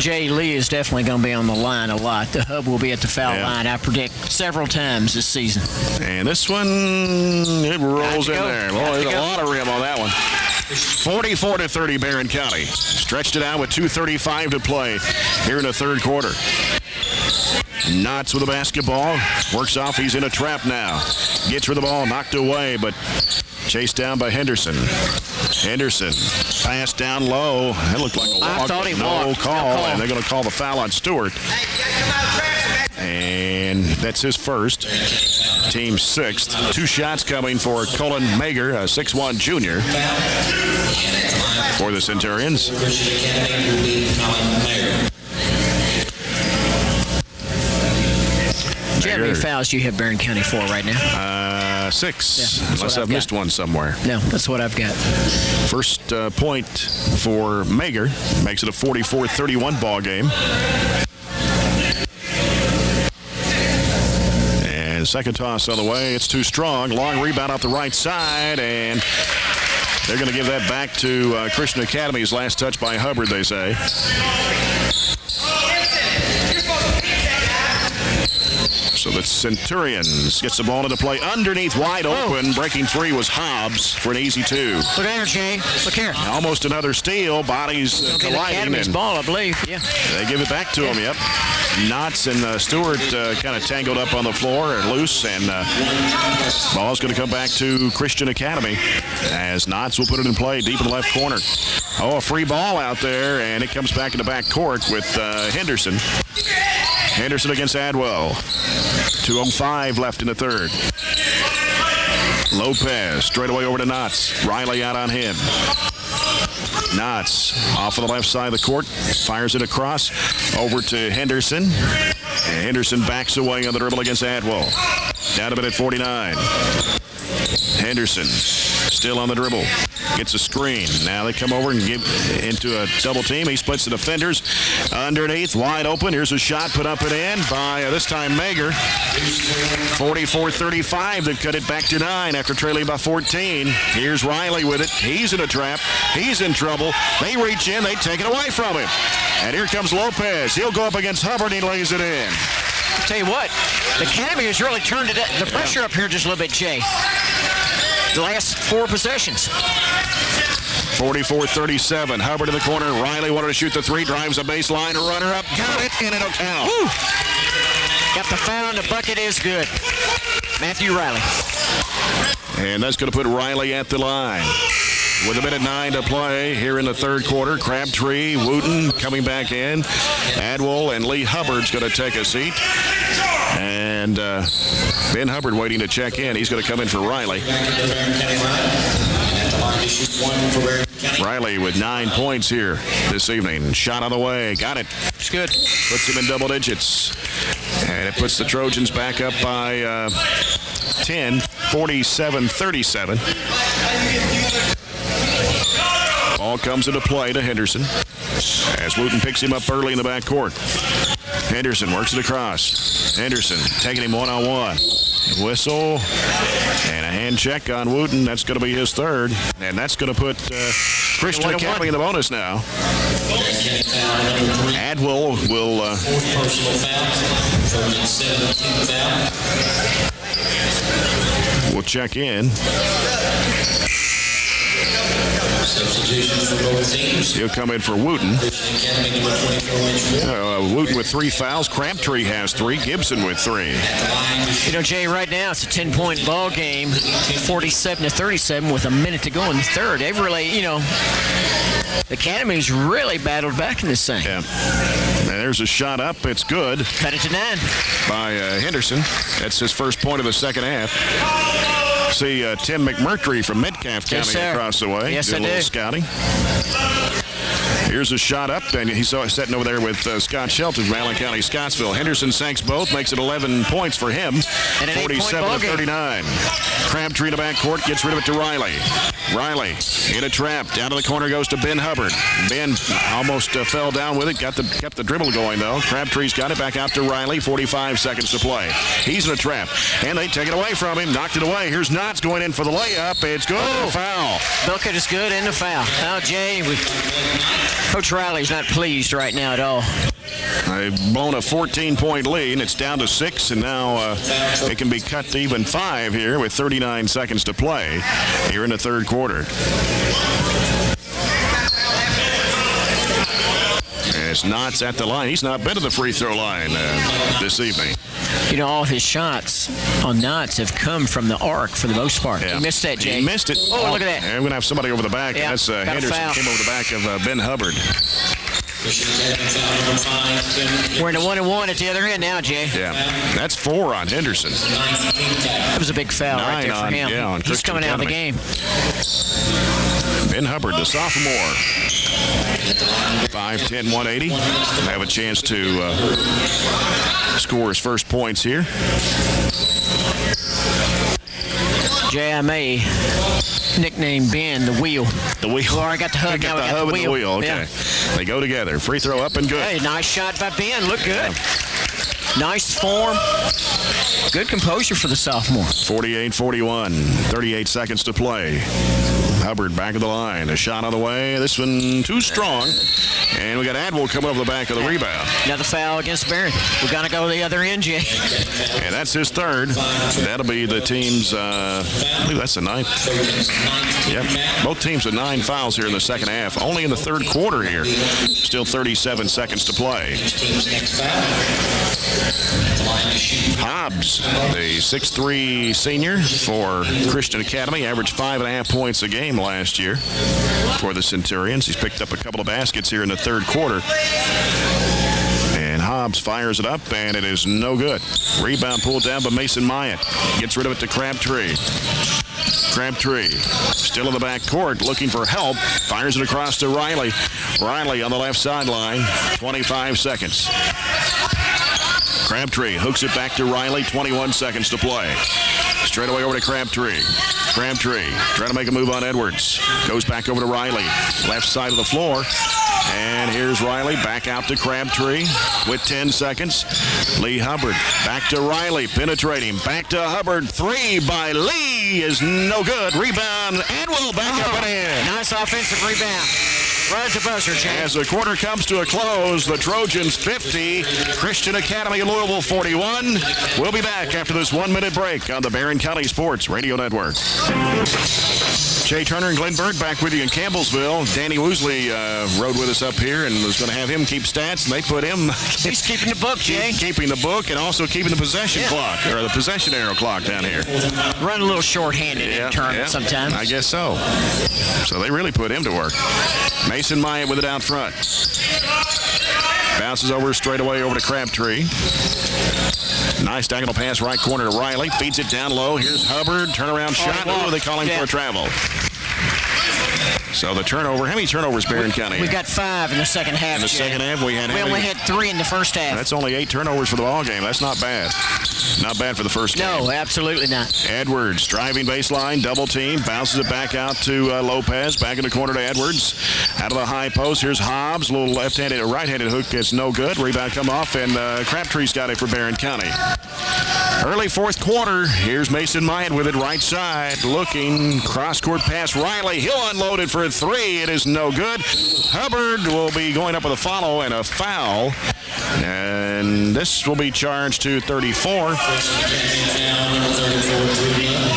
Jay, Lee is definitely going to be on the line a lot. The hub will be at the foul line, I predict, several times this season. And this one, it rolls in there. Well, there's a lot of rim on that one. 44-30 Barren County. Stretched it out with 2:35 to play here in the third quarter. Knotts with the basketball. Works off. He's in a trap now. Gets for the ball. Knocked away, but chased down by Henderson. Henderson passed down low. That looked like a walk. I thought he no walked. call, and they're going to call the foul on Stewart. And that's his first. Team sixth. 2 shots coming for Colin Mager, a 6'1 junior for the Centurions. Christian Academy will be Colin Mayer. Do you have any fouls do you have Barren County for right now? 6, Yeah, unless I've missed one somewhere. No, that's what I've got. First point for Mager makes it a 44-31 ball game. And second toss on the way. It's too strong. Long rebound off the right side, and they're going to give that back to Christian Academy's last touch by Hubbard, they say. So the Centurions gets the ball into play underneath, wide open. Breaking free was Hobbs for an easy 2. Look here, Jay. Look here. Almost another steal. Bodies colliding. Academy's And ball, I believe. Yeah. they give it back to him, yep. Knotts and Stewart kind of tangled up on the floor and loose, and ball's going to come back to Christian Academy as Knotts will put it in play deep in the left corner. Oh, a free ball out there, and it comes back in the back court with Henderson. Henderson against Adwell. 2:05 left in the third. Lopez straight away over to Knotts. Riley out on him. Knotts off of the left side of the court, fires it across over to Henderson. And Henderson backs away on the dribble against Adwell. Down a minute 49. Henderson still on the dribble. Gets a screen. Now they come over and give into a double team. He splits the defenders. Underneath, wide open. Here's a shot put up and in by this time Mager. 44-35. They've cut it back to 9 after trailing by 14. Here's Riley with it. He's in a trap. He's in trouble. They reach in. They take it away from him. And here comes Lopez. He'll go up against Hubbard. He lays it in. I'll tell you what, the Academy has really turned the pressure up here just a little bit, Jay. The last 4 possessions. 44-37. Hubbard in the corner. Riley wanted to shoot the 3. Drives a baseline. Runner up. Got it. And it'll count. Woo. Got the foul, and the bucket is good. Matthew Riley. And that's going to put Riley at the line. With a minute 9 to play here in the third quarter. Crabtree, Wooten coming back in. Adwell and Lee Hubbard's going to take a seat. And Ben Hubbard waiting to check in. He's going to come in for Riley. Riley with 9 points here this evening. Shot on the way. Got it. It's good. Puts him in double digits. And it puts the Trojans back up by 10, 47-37. Ball comes into play to Henderson as Wooten picks him up early in the backcourt. Henderson works it across. Henderson taking him one-on-one. Whistle and a hand check on Wooten. That's going to be his third. And that's going to put Christian Academy in the bonus now. Adwell will... will check in. Substitutions for both teams. He'll come in for Wooten. Wooten with 3 fouls. Crabtree has 3. Gibson with 3. You know, Jay, right now it's a 10-point ball game, 47-37 with a minute to go in the third. They've really, the Academy's really battled back in this thing. Yeah. And there's a shot up. It's good. Cut it to 9. By Henderson. That's his first point of the second half. See Tim McMurtry from Metcalf County across the way. Yes, Did a little scouting. Here's a shot up, and he's sitting over there with Scott Shelton from Allen County, Scottsville. Henderson sinks both, makes it 11 points for him. And an 47-39. Crabtree in the backcourt gets rid of it to Riley. Riley in a trap. Down to the corner goes to Ben Hubbard. Ben almost fell down with it. Kept the dribble going, though. Crabtree's got it back out to Riley. 45 seconds to play. He's in a trap, and they take it away from him. Knocked it away. Here's Knotts going in for the layup. It's good. Foul. Bucket is good and the foul. Now, Jay, Coach Riley's not pleased right now at all. They've blown a 14-point lead, and it's down to 6, and now it can be cut to even 5 here with 39 seconds to play here in the third quarter. As Knotts at the line. He's not been to the free throw line this evening. All of his shots on Knotts have come from the arc for the most part. Yeah. He missed that, Jay. He missed it. Oh, look at that. And we're going to have somebody over the back. Yeah, That's Henderson. Came over the back of Ben Hubbard. We're in a 1-1 at the other end now, Jay. Yeah, that's 4 on Henderson. That was a big foul right there for him. On He's Christian coming out of the Academy. game. Ben Hubbard, the sophomore. 5'10", 180. Have a chance to score his first points here. Jay, I may nickname Ben the Wheel. The wheel. Well, I got the hub, now we got the wheel. Okay. Yeah. They go together. Free throw up and good. Hey, nice shot by Ben. Look good. Nice form. Good composure for the sophomore. 48-41. 38 seconds to play. Hubbard back of the line. A shot on the way. This one too strong. And we got Adwell coming over the back of the rebound. Another foul against Barren. We're going to go the other end, Jay. And that's his third. That'll be the team's, I believe that's the 9th. Yep. Both teams with 9 fouls here in the second half. Only in the third quarter here. Still 37 seconds to play. Hobbs, the 6'3" senior for Christian Academy, averaged 5.5 points a game last year for the Centurions. He's picked up a couple of baskets here in the third quarter. And Hobbs fires it up, and it is no good. Rebound pulled down by Mason Myatt. Gets rid of it to Crabtree. Crabtree still in the back court looking for help. Fires it across to Riley. Riley on the left sideline. 25 seconds. Crabtree hooks it back to Riley. 21 seconds to play. Straight away over to Crabtree. Crabtree trying to make a move on Edwards. Goes back over to Riley. Left side of the floor. And here's Riley back out to Crabtree with 10 seconds. Lee Hubbard back to Riley. Penetrating. Back to Hubbard. 3 by Lee is no good. Rebound. Adwell back up and in. Nice offensive rebound. Right at the buzzer, Jay. As the quarter comes to a close, the Trojans 50, Christian Academy of Louisville 41. We'll be back after this 1-minute break on the Barren County Sports Radio Network. Jay Turner and Glenn Bird back with you in Campbellsville. Danny Woosley rode with us up here and was going to have him keep stats, and they put him... He's keeping the book, Jay. Keeping the book and also keeping the possession clock, or the possession arrow clock down here. Run a little short-handed in turn sometimes. I guess so. So they really put him to work. Mason Myatt with it out front. Bounces over straight away over to Crabtree. Nice diagonal pass right corner to Riley. Feeds it down low. Here's Hubbard. Turnaround shot. Oh, they call him for a travel. So the turnover. How many turnovers Barren County? We got 5 in the second half. In the second half, we only had 3 in the first half. That's only 8 turnovers for the ball game. That's not bad. Not bad for the first game. No, absolutely not. Edwards driving baseline, double team, bounces it back out to Lopez. Back in the corner to Edwards. Out of the high post, here's Hobbs. A little left-handed, right-handed hook is no good. Rebound come off, and Crabtree's got it for Barren County. Early fourth quarter. Here's Mason Myatt with it right side. Looking, cross-court pass. Riley, he'll unload it for a 3. It is no good. Hubbard will be going up with a follow and a foul. And this will be charged to 34.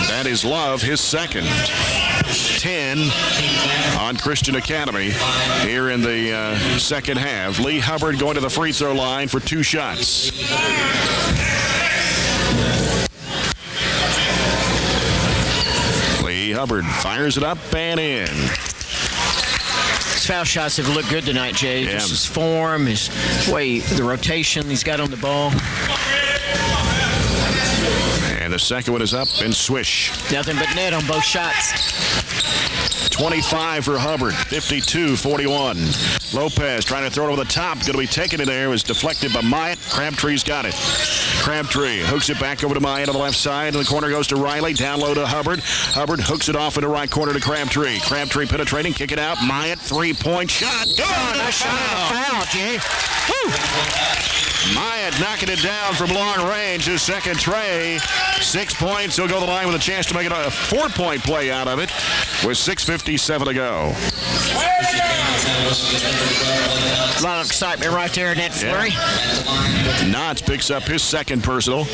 That is Love, his second. 10 on Christian Academy here in the second half. Lee Hubbard going to the free throw line for 2 shots. Lee Hubbard fires it up and in. His foul shots have looked good tonight, Jay. Just his form, his way, the rotation he's got on the ball. And the second one is up and swish. Nothing but net on both shots. 25 for Hubbard, 52-41. Lopez trying to throw it over the top. Going to be taken in there. It was deflected by Myatt. Crabtree's got it. Crabtree hooks it back over to Myatt on the left side. And the corner goes to Riley. Down low to Hubbard. Hubbard hooks it off in the right corner to Crabtree. Crabtree penetrating. Kick it out. Myatt, 3-point shot. Good. Nice shot. Foul, Jay. Woo. Myatt knocking it down from long range. His second tray. 6 points. He'll go to the line with a chance to make it a 4-point play out of it with 6:57 to go. A lot of excitement right there in that flurry. Knotts picks up his second personal.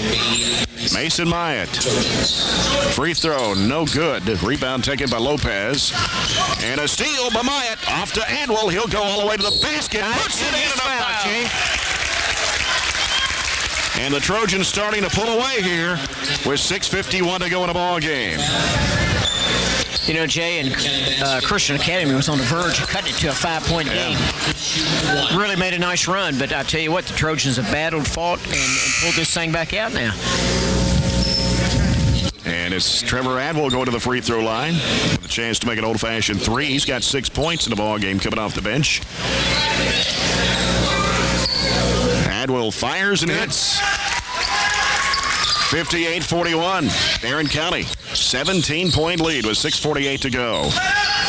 Mason Myatt. Free throw, no good. Rebound taken by Lopez. And a steal by Myatt. Off to Adwell. He'll go all the way to the basket. Puts it in and a foul. And the Trojans starting to pull away here with 6:51 to go in a ball game. You know, Jay, and Christian Academy was on the verge of cutting it to a 5-point game. Really made a nice run, but I tell you what, the Trojans have battled, fought, and pulled this thing back out now. And it's Trevor Adwell going to the free throw line with a chance to make an old-fashioned three. He's got 6 points in the ball game coming off the bench. Adwell fires and hits. 58-41. Barren County, 17-point lead with 6:48 to go.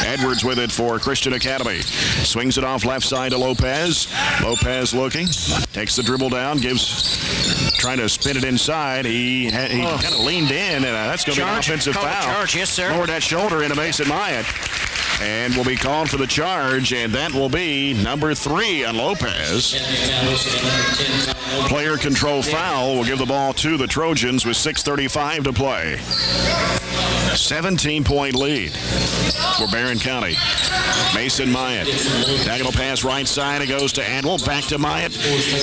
Edwards with it for Christian Academy. Swings it off left side to Lopez. Lopez looking. Takes the dribble down. Trying to spin it inside. He kind of leaned in, and that's going to be an offensive foul. Charge, yes, sir. Lowered that shoulder into Mason Myatt. And will be called for the charge, and that will be number 3 on Lopez. Player control foul will give the ball to the Trojans with 6:35 to play. 17-point lead for Barren County. Mason Myatt. Diagonal pass right side. It goes to Adwell. Back to Myatt.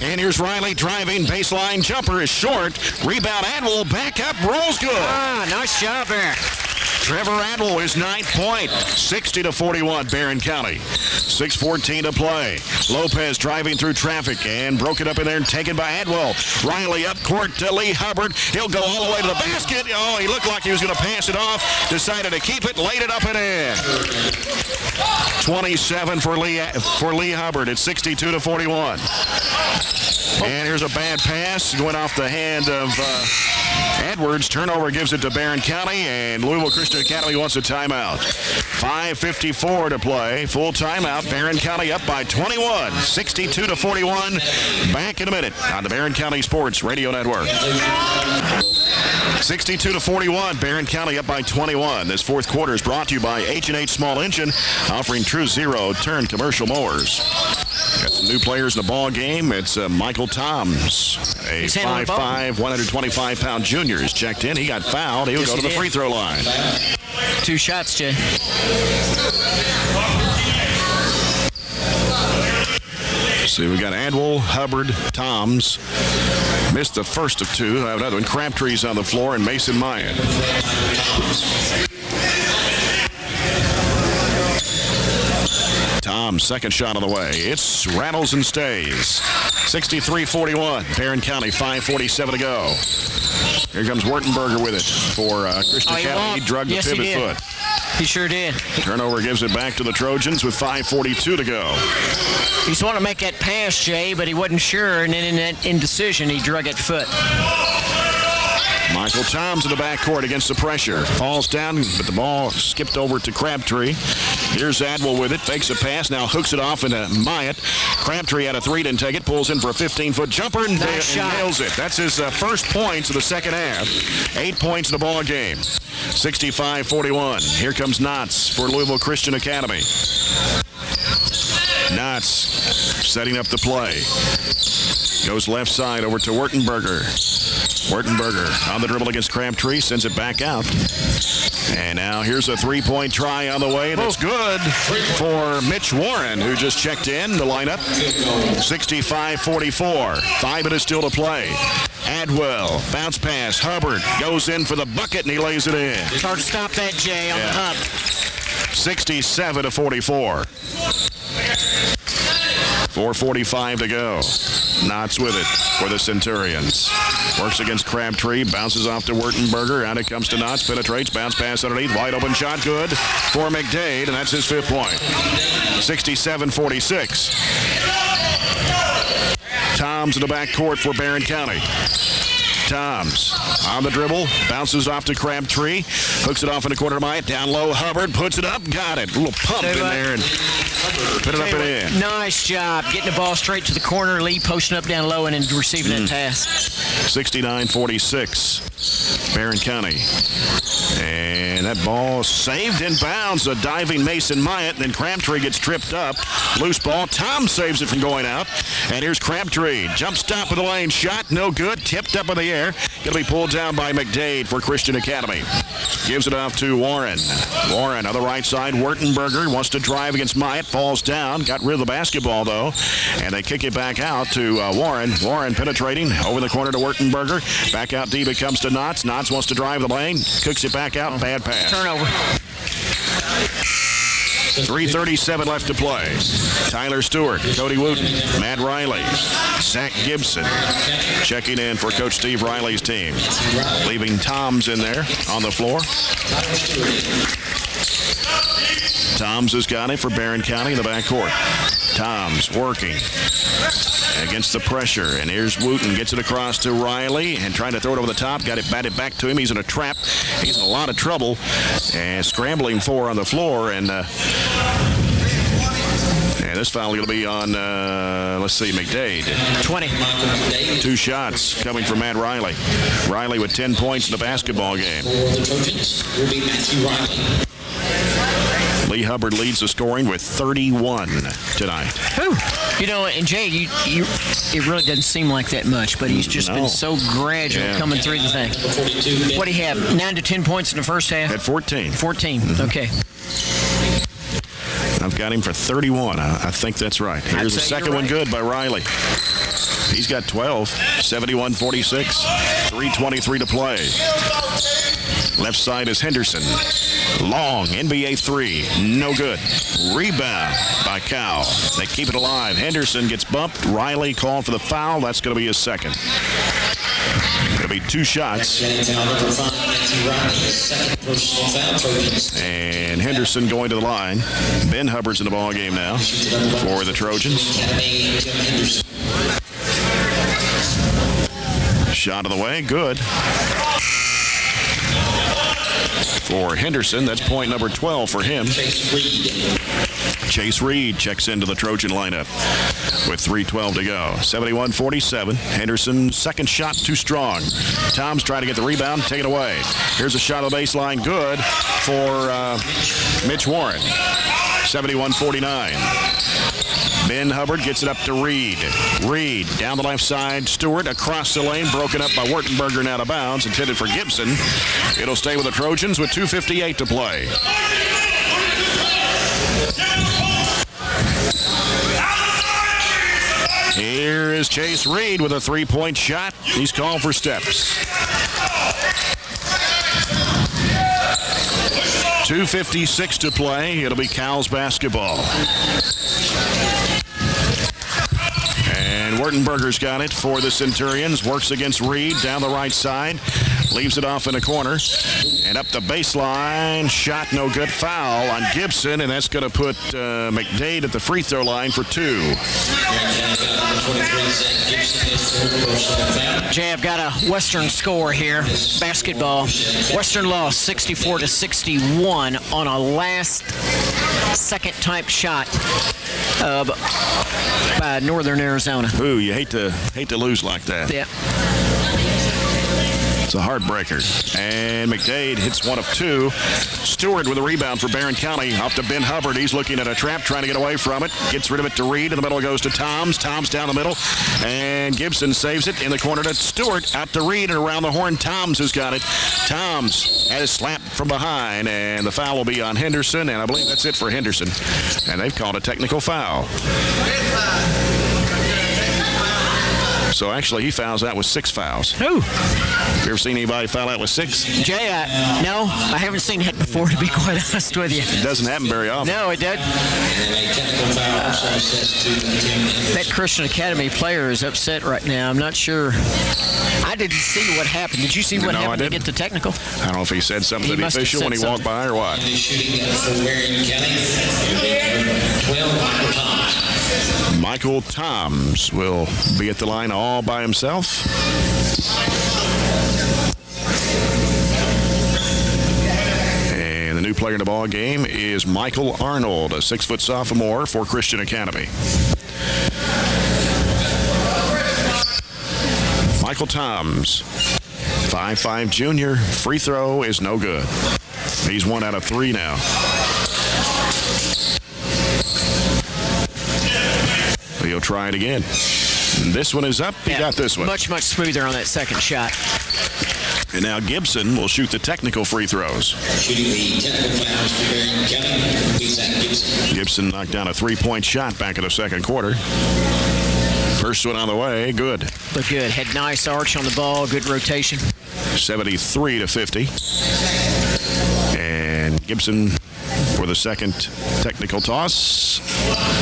And here's Riley driving. Baseline jumper is short. Rebound Adwell. Back up. Rolls good. Nice job there. Trevor Adwell, his 9th point. 60-41, Barren County. 6:14 to play. Lopez driving through traffic and broke it up in there and taken by Adwell. Riley up court to Lee Hubbard. He'll go all the way to the basket. Oh, he looked like he was going to pass it off. Decided to keep it, laid it up and in. 27 for Lee Hubbard. It's 62-41. And here's a bad pass going off the hand of Edwards. Turnover gives it to Barren County, and Louisville Christian Academy wants a timeout. 5:54 to play. Full timeout. Barren County up by 21. 62-41. Back in a minute on the Barren County Sports Radio Network. 62-41. Barren County up by 21. This fourth quarter is brought to you by H&H Small Engine, offering true zero-turn commercial mowers. Got some new players in the ball game. It's Michael Toms, a 5'5", 125-pound junior, is checked in. He got fouled. He'll go to the free throw line. 2 shots, Jay. See, we got Adwell, Hubbard, Toms. Missed the first of 2. I have another one. Crabtree's on the floor, and Mason Myatt. Tom's second shot on the way. It's rattles and stays. 63-41. Barren County, 5:47 to go. Here comes Wertenberger with it for Christian Academy. He drugged the pivot foot. He sure did. Turnover gives it back to the Trojans with 5:42 to go. He just wanted to make that pass, Jay, but he wasn't sure, and then in that indecision, he drug it foot. Michael Toms in the backcourt against the pressure. Falls down, but the ball skipped over to Crabtree. Here's Adwell with it. Fakes a pass. Now hooks it off into Myatt. Crabtree had a 3, didn't take it. Pulls in for a 15-foot jumper and nails it. That's his first points of the second half. 8 points in the ball game. 65-41. Here comes Knotts for Louisville Christian Academy. Knotts setting up the play. Goes left side over to Wertenberger. Wertenberger on the dribble against Crabtree, sends it back out. And now here's a 3-point try on the way. That's good for Mitch Warren, who just checked in the lineup. 65-44. 5 minutes still to play. Adwell, bounce pass. Hubbard goes in for the bucket, and he lays it in. It's hard to stop that, Jay, on the hub. 67-44. 4:45 to go. Knotts with it for the Centurions. Works against Crabtree. Bounces off to Wertenberger. Out it comes to Knotts. Penetrates. Bounce pass underneath. Wide open shot. Good for McDade. And that's his 5th point. 67-46. Toms in the backcourt for Barren County. Toms on the dribble. Bounces off to Crabtree. Hooks it off in the corner to Myatt. Down low. Hubbard puts it up. Got it. A little pump in there and put it up and in. Nice job getting the ball straight to the corner. Lee posting up down low and then receiving that pass. 69-46. Barren County. And that ball saved in bounds. A diving Mason Myatt. And then Crabtree gets tripped up. Loose ball. Tom saves it from going out. And here's Crabtree. Jump stop of the lane. Shot. No good. Tipped up in the air. Going to be pulled down by McDade for Christian Academy. Gives it off to Warren. Warren on the right side. Wertenberger wants to drive against Myatt. Falls down. Got rid of the basketball, though. And they kick it back out to Warren. Warren penetrating over the corner to Wertenberger. Back out deep it comes to Knotts. Knotts wants to drive the lane. Cooks it back out. Bad pass. Turnover. 3:37 left to play. Tyler Stewart, Cody Wooten, Matt Riley, Zach Gibson checking in for Coach Steve Riley's team. Leaving Toms in there on the floor. Toms has got it for Barren County in the backcourt. Toms working against the pressure. And here's Wooten. Gets it across to Riley and trying to throw it over the top. Got it batted back to him. He's in a trap. He's in a lot of trouble. And scrambling for on the floor. And this foul is going to be on, let's see, McDade. 20. 2 shots coming from Matt Riley. Riley with 10 points in the basketball game. For the Trojans will be Matthew Riley. Lee Hubbard leads the scoring with 31 tonight. You know, and Jay, it really doesn't seem like that much, but he's just been so gradual coming through the thing. What do you have? 9 to 10 points in the first half? At 14. 14, okay. I've got him for 31. I think that's right. Here's the second one good by Riley. He's got 12. 71-46. 3:23 to play. Left side is Henderson. Long, NBA 3. No good. Rebound by Cow. They keep it alive. Henderson gets bumped. Riley called for the foul. That's going to be his second. It'll be 2 shots. And Henderson going to the line. Ben Hubbard's in the ball game now for the Trojans. Shot of the way. Good. For Henderson, that's point number 12 for him. Chase Reed checks into the Trojan lineup with 3:12 to go. 71-47. Henderson's second shot too strong. Tom's trying to get the rebound, take it away. Here's a shot of the baseline, good for Mitch Warren. 71-49. Ben Hubbard gets it up to Reed. Reed down the left side. Stewart across the lane. Broken up by Wertenberger and out of bounds. Intended for Gibson. It'll stay with the Trojans with 2:58 to play. Here is Chase Reed with a 3-point shot. He's called for steps. 2:56 to play. It'll be Cal's basketball. And Wertenberger's got it for the Centurions. Works against Reed down the right side. Leaves it off in a corner. And up the baseline. Shot no good. Foul on Gibson. And that's going to put McDade at the free throw line for 2. Jay, I've got a Western score here. Basketball. Western lost 64-61 on a last second type shot by Northern Arizona. Ooh, you hate to lose like that. Yeah. It's a heartbreaker. And McDade hits one of 2. Stewart with a rebound for Barren County. Off to Ben Hubbard. He's looking at a trap, trying to get away from it. Gets rid of it to Reed. In the middle goes to Toms. Toms down the middle. And Gibson saves it in the corner to Stewart. Out to Reed and around the horn. Toms has got it. Toms had a slap from behind. And the foul will be on Henderson. And I believe that's it for Henderson. And they've called a technical foul. So actually, he fouls out with 6 fouls. Who? Have you ever seen anybody foul out with 6? Jay, no, I haven't seen that before, to be quite honest with you. It doesn't happen very often. No, it doesn't. That Christian Academy player is upset right now. I'm not sure. I didn't see what happened. Did you see what happened to get the technical? I don't know if he said something to the official when he walked by or what. Michael Toms will be at the line all by himself. And the new player in the ball game is Michael Arnold, a 6-foot sophomore for Christian Academy. Michael Toms, 5'5" junior. Free throw is no good. He's 1 out of 3 now. He'll try it again. This one is up. He got this one. Much smoother on that second shot. And now Gibson will shoot the technical free throws. Shooting the technical fouls for Barren County will be Zach Gibson. Gibson knocked down a 3-point shot back in the second quarter. First one on the way, good. Look good. Had nice arch on the ball, good rotation. 73-50. And Gibson for the second technical toss.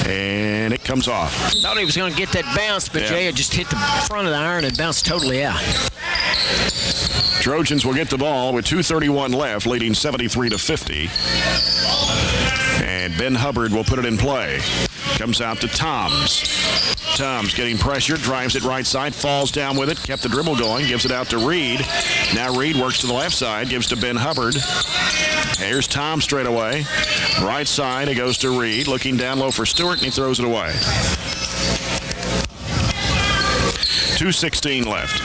And it comes off. Thought he was going to get that bounce, but Yeah. Jay had just hit the front of the iron and bounced totally out. Trojans will get the ball with 2:31 left, leading 73-50. And Ben Hubbard will put it in play. Comes out to Toms. Toms getting pressure, drives it right side, falls down with it, kept the dribble going, gives it out to Reed. Now Reed works to the left side, gives to Ben Hubbard. Here's Tom straight away. Right side, it goes to Reed, looking down low for Stewart, and he throws it away. 2:16 left.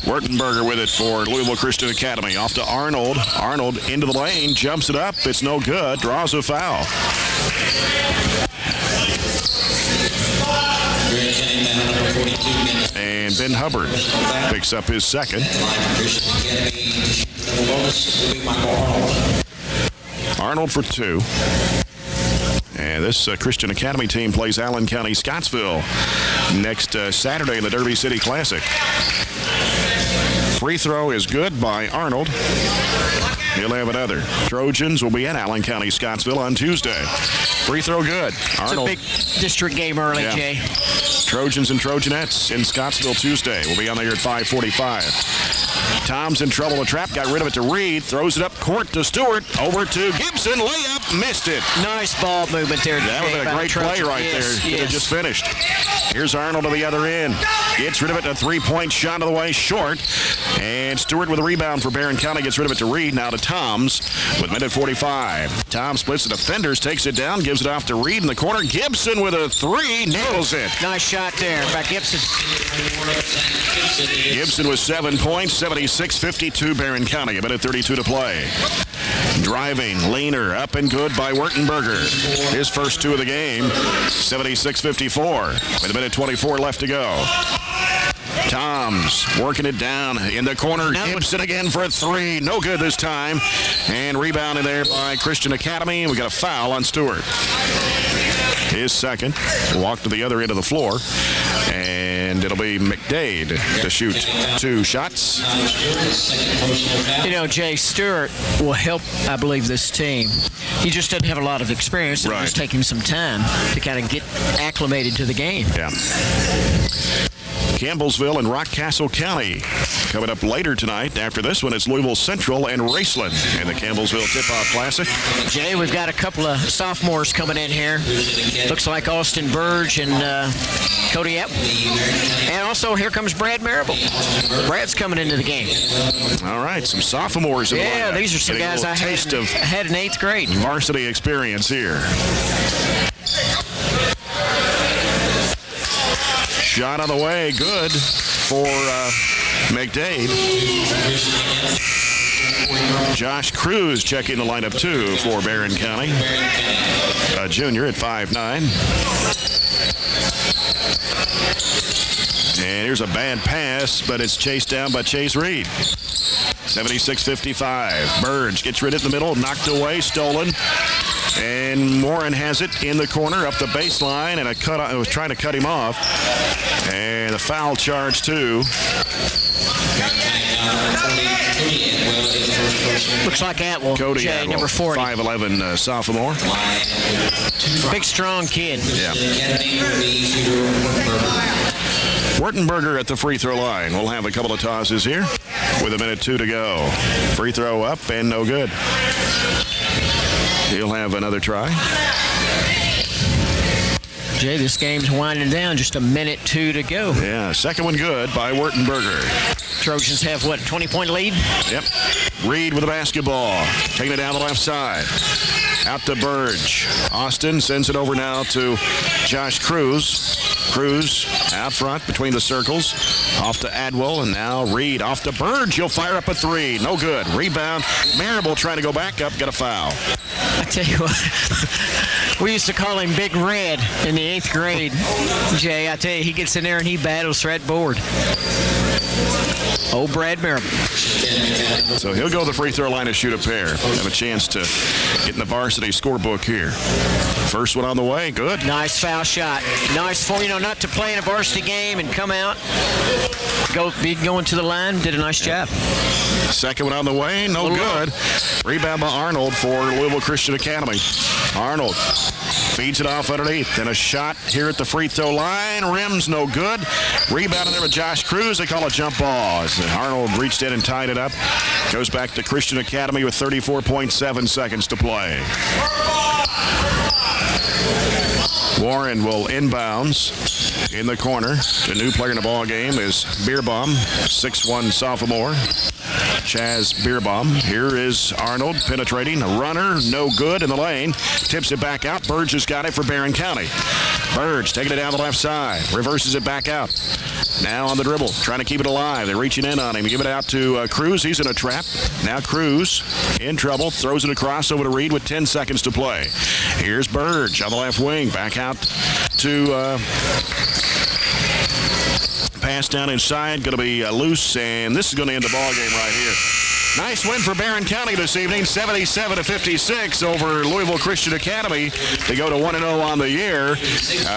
Wertenberger with it for Louisville Christian Academy. Off to Arnold. Arnold into the lane, jumps it up. It's no good. Draws a foul. And Ben Hubbard picks up his second. Arnold for 2. And this Christian Academy team plays Allen County Scottsville next Saturday in the Derby City Classic. Free throw is good by Arnold. He'll have another. Trojans will be at Allen County Scottsville on Tuesday. Free throw good. Arnold. It's a big district game early, Yeah. Jay. Trojans and Trojanettes in Scottsville Tuesday. We'll be on there at 5:45. Tom's in trouble. The trap got rid of it to Reed. Throws it up court to Stewart. Over to Gibson. Layup. Missed it. Nice ball movement there. That would have been a great play right there. Could have just finished. Here's Arnold to the other end. Gets rid of it. A three-point shot of the way short. And Stewart with a rebound for Barren County. Gets rid of it to Reed. Now to Toms with minute 45. Tom splits the defenders. Takes it down. Gives it off to Reed in the corner. Gibson with a 3. Nails it. Nice shot there by Gibson. Gibson with 7 points. 76-52 Barren County. A minute 32 to play. Driving, leaner, up and good by Wertenberger. His first 2 of the game. 76-54 with a minute 24 left to go. Toms working it down in the corner. Gibson again for a 3. No good this time. And rebounded there by Christian Academy. We got a foul on Stewart. His second. Walk to the other end of the floor. And it'll be McDade to shoot 2 shots. You know, Jay, Stewart will help, I believe, this team. He just doesn't have a lot of experience. It'll just take him some time to kind of get acclimated to the game. Yeah. Campbellsville and Rockcastle County coming up later tonight. After this one, it's Louisville Central and Raceland in the Campbellsville Tip-Off Classic. Jay, we've got a couple of sophomores coming in here. Looks like Austin Burge and Cody Epp. And also, here comes Brad Marable. Brad's coming into the game. All right, some sophomores in the lineup. These are some Getting a guys I little taste of had in 8th grade. varsity experience here. Shot on the way, good for McDade. Josh Cruz checking the lineup too for Barren County. A junior at 5'9". And here's a bad pass, but it's chased down by Chase Reed. 76-55. Burge gets rid of it in the middle, knocked away, stolen. And Morin has it in the corner, up the baseline, and I was trying to cut him off. And a foul charge, too. Looks like Atwell. Cody Jay, Atwell, number 40. 5'11" sophomore. Big, strong kid. Yeah. Wertenberger at the free throw line. We'll have a couple of tosses here with a minute 2 to go. Free throw up and no good. He'll have another try. Jay, this game's winding down. Just a minute 2 to go. Yeah, second one good by Wertenberger. Trojans have, what, 20-point lead? Yep. Reed with the basketball. Taking it down the left side. Out to Burge. Austin sends it over now to Josh Cruz. Cruz out front between the circles. Off to Adwell, and now Reed off to Burge. He'll fire up a 3. No good. Rebound. Marable trying to go back up. Got a foul. I tell you what, we used to call him Big Red in the 8th grade. Jay, I tell you, he gets in there and he battles for that board. Oh, Brad Marable. So he'll go to the free throw line to shoot a pair. Have a chance to get in the varsity scorebook here. First one on the way. Good. Nice foul shot. Nice for, not to play in a varsity game and come out, going to the line. Did a nice job. Second one on the way. No good. Rebound by Arnold for Louisville Christian Academy. Arnold feeds it off underneath. Then a shot here at the free throw line. Rim's no good. Rebound in there with Josh Cruz. They call a jump ball. As Arnold reached in and tied it up. Goes back to Christian Academy with 34.7 seconds to play. Warren will inbounds in the corner. The new player in the ball game is Beerbaum, 6'1" sophomore. Chaz Beerbaum. Here is Arnold penetrating. A runner, no good in the lane. Tips it back out. Burge has got it for Barren County. Burge taking it down the left side. Reverses it back out. Now on the dribble, trying to keep it alive. They're reaching in on him. Give it out to Cruz. He's in a trap. Now Cruz in trouble. Throws it across over to Reed with 10 seconds to play. Here's Burge on the left wing. Back out to pass down inside. Going to be loose, and this is going to end the ball game right here. Nice win for Barren County this evening, 77-56 over Louisville Christian Academy. They go to 1-0 on the year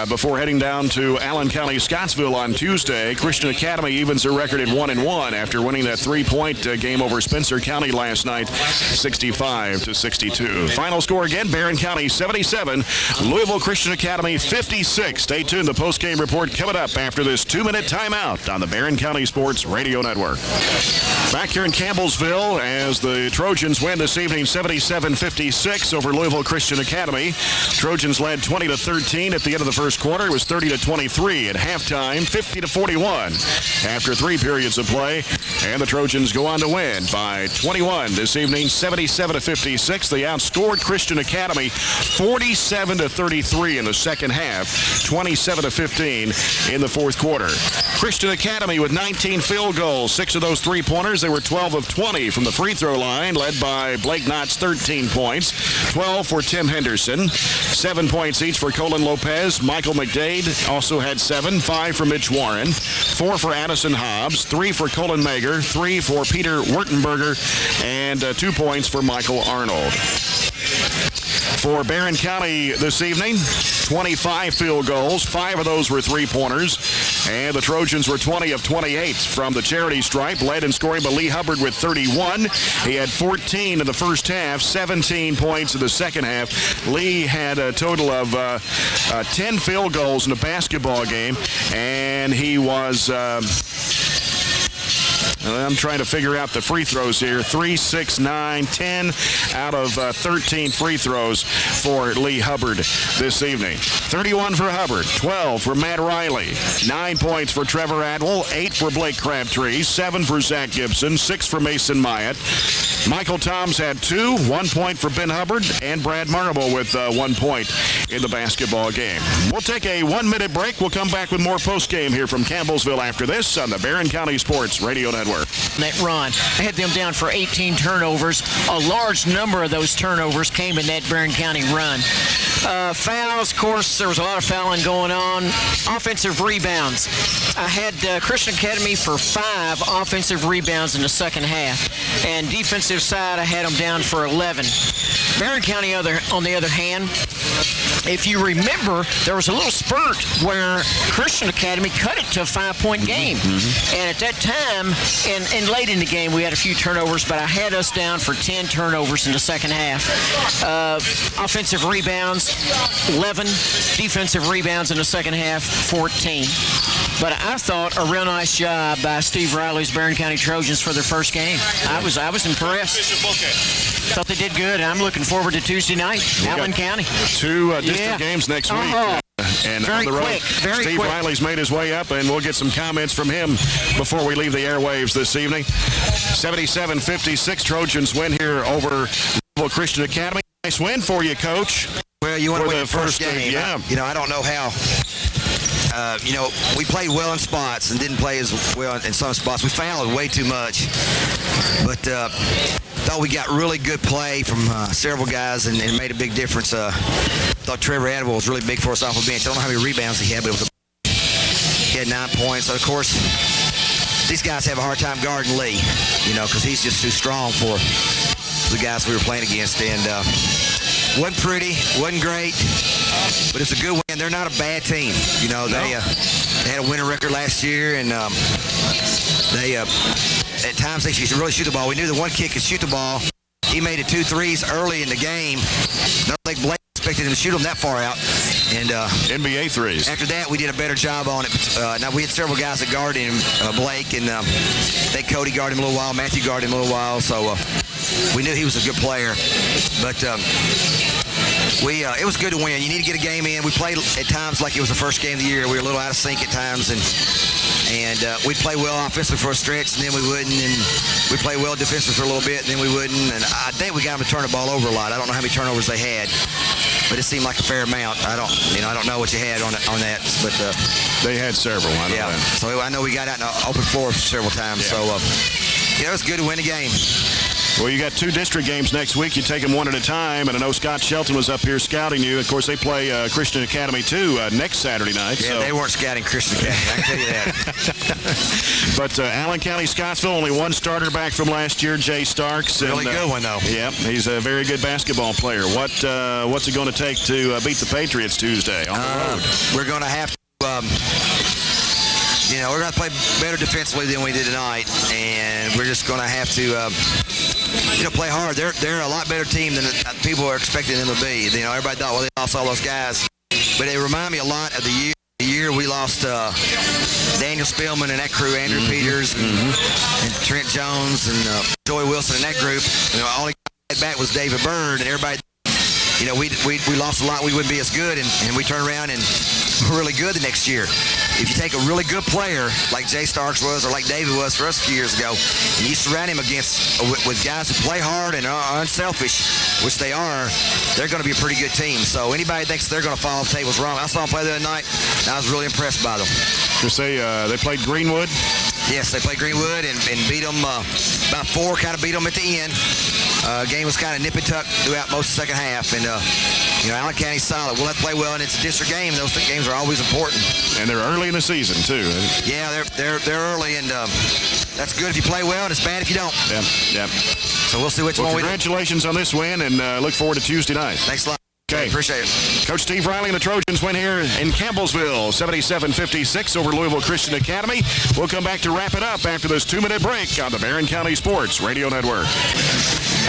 before heading down to Allen County, Scottsville on Tuesday. Christian Academy evens their record at 1-1 after winning that 3-point game over Spencer County last night, 65-62. Final score again, Barren County 77, Louisville Christian Academy 56. Stay tuned, the post-game report coming up after this 2-minute timeout on the Barren County Sports Radio Network. Back here in Campbellsville, as the Trojans win this evening 77-56 over Louisville Christian Academy. Trojans led 20-13 at the end of the first quarter. It was 30-23 at halftime, 50-41 after 3 periods of play. And the Trojans go on to win by 21 this evening, 77-56. They outscored Christian Academy 47-33 in the second half, 27-15 in the fourth quarter. Christian Academy with 19 field goals, 6 of those 3-pointers. They were 12 of 20 from the free throw line, led by Blake Knotts, 13 points, 12 for Tim Henderson, 7 points each for Colin Lopez. Michael McDade also had 7, 5 for Mitch Warren, 4 for Addison Hobbs, 3 for Colin Mager, 3 for Peter Wurtenberger, and 2 points for Michael Arnold. For Barren County this evening, 25 field goals, 5 of those were 3-pointers, and the Trojans were 20 of 28 from the charity stripe, led in scoring by Lee Hubbard with 31. He had 14 in the first half, 17 points in the second half. Lee had a total of 10 field goals in the basketball game, and he was... I'm trying to figure out the free throws here. 3, 6, 9, 10 out of 13 free throws for Lee Hubbard this evening. 31 for Hubbard, 12 for Matt Riley, 9 points for Trevor Adwell, 8 for Blake Crabtree, 7 for Zach Gibson, 6 for Mason Myatt. Michael Toms had 2, 1 point for Ben Hubbard, and Brad Marble with 1 point in the basketball game. We'll take a 1-minute break. We'll come back with more post-game here from Campbellsville after this on the Barren County Sports Radio Network. That run, I had them down for 18 turnovers. A large number of those turnovers came in that Barren County run. Fouls, of course, there was a lot of fouling going on. Offensive rebounds. I had Christian Academy for 5 offensive rebounds in the second half. And defensive side, I had them down for 11. Barren County, on the other hand, if you remember, there was a little spurt where Christian Academy cut it to a 5-point game. And at that time, and late in the game, we had a few turnovers, but I had us down for 10 turnovers in the second half. Offensive rebounds, 11. Defensive rebounds in the second half, 14. But I thought a real nice job by Steve Riley's Barren County Trojans for their first game. I was impressed. Thought they did good, and I'm looking forward to Tuesday night, Allen County. 2 district games next week. And very on the road, quick, Steve Riley's made his way up, and we'll get some comments from him before we leave the airwaves this evening. 77-56, Trojans win here over Louisville Christian Academy. Nice win for you, Coach. Well, you want to win the first game. Yeah. I don't know how. We played well in spots and didn't play as well in some spots. We fouled way too much. But thought we got really good play from several guys and made a big difference. Thought Trevor Adwell was really big for us off the bench. I don't know how many rebounds he had, but he had 9 points. So, of course, these guys have a hard time guarding Lee, because he's just too strong for the guys we were playing against. And wasn't pretty, wasn't great, but it's a good win. They're not a bad team. They had a winning record last year, and they at times they should really shoot the ball. We knew the one kid could shoot the ball. He made it 2 threes early in the game. I don't think Blake expected him to shoot them that far out. And NBA threes. After that, we did a better job on it. Now, we had several guys that guarded him, Blake, and I think Cody guarded him a little while, Matthew guarded him a little while, so we knew he was a good player. But it was good to win. You need to get a game in. We played at times like it was the first game of the year. We were a little out of sync at times, and we'd play well offensively for a stretch, and then we wouldn't, and we'd play well defensively for a little bit, and then we wouldn't. And I think we got them to turn the ball over a lot. I don't know how many turnovers they had, but it seemed like a fair amount. I don't know what you had on that, but they had several. I know that. So I know we got out in the open floor several times. Yeah. So it was good to win the game. Well, you got 2 district games next week. You take them one at a time, and I know Scott Shelton was up here scouting you. Of course, they play Christian Academy, too, next Saturday night. Yeah, they weren't scouting Christian Academy, I can tell you that. But Allen County, Scottsville, only one starter back from last year, Jay Starks. Really good one, though. Yeah, he's a very good basketball player. What's it going to take to beat the Patriots Tuesday on the road? We're going to have to... we're going to play better defensively than we did tonight, and we're just going to have to, play hard. They're a lot better team than people are expecting them to be. Everybody thought, they lost all those guys, but they remind me a lot of the year we lost Daniel Spillman and that crew, Andrew Peters and Trent Jones and Joey Wilson and that group. All he got back was David Bird, and everybody. We lost a lot. We wouldn't be as good, and we turn around and we're really good the next year. If you take a really good player like Jay Starks was or like David was for us a few years ago, and you surround him with guys who play hard and are unselfish, which they are, they're going to be a pretty good team. So anybody thinks they're going to fall off the table is wrong. I saw them play the other night, and I was really impressed by them. Just say they played Greenwood? Yes, they played Greenwood and beat them about 4, kind of beat them at the end. Game was kind of nip and tuck throughout most of the second half, and Allen County's solid. We'll have to play well, and it's a district game. Those games are always important. And they're early in the season too. Yeah, they're early, and that's good if you play well, and it's bad if you don't. Yeah. So we'll see which one we do. Congratulations on this win, and look forward to Tuesday night. Thanks a lot. Okay. Appreciate it. Coach Steve Riley and the Trojans win here in Campbellsville, 77-56 over Louisville Christian Academy. We'll come back to wrap it up after this 2-minute break on the Barren County Sports Radio Network.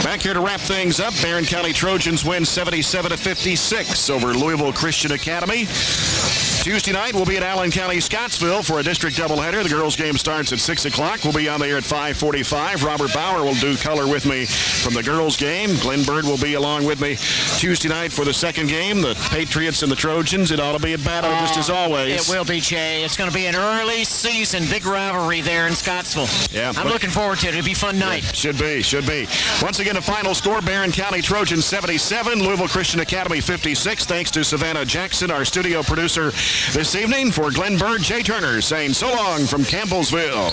Back here to wrap things up, Barren County Trojans win 77-56 over Louisville Christian Academy. Tuesday night, we'll be at Allen County, Scottsville for a district doubleheader. The girls' game starts at 6 o'clock. We'll be on the air at 5:45. Robert Bauer will do color with me from the girls' game. Glenn Bird will be along with me Tuesday night for the second game. The Patriots and the Trojans. It ought to be a battle just as always. It will be, Jay. It's going to be an early season, big rivalry there in Scottsville. Yeah, I'm looking forward to it. It'll be a fun night. Yeah, should be. Once again, the final score, Barren County Trojans 77, Louisville Christian Academy 56. Thanks to Savannah Jackson, our studio producer this evening. For Glenn Bird, Jay Turner saying so long from Campbellsville.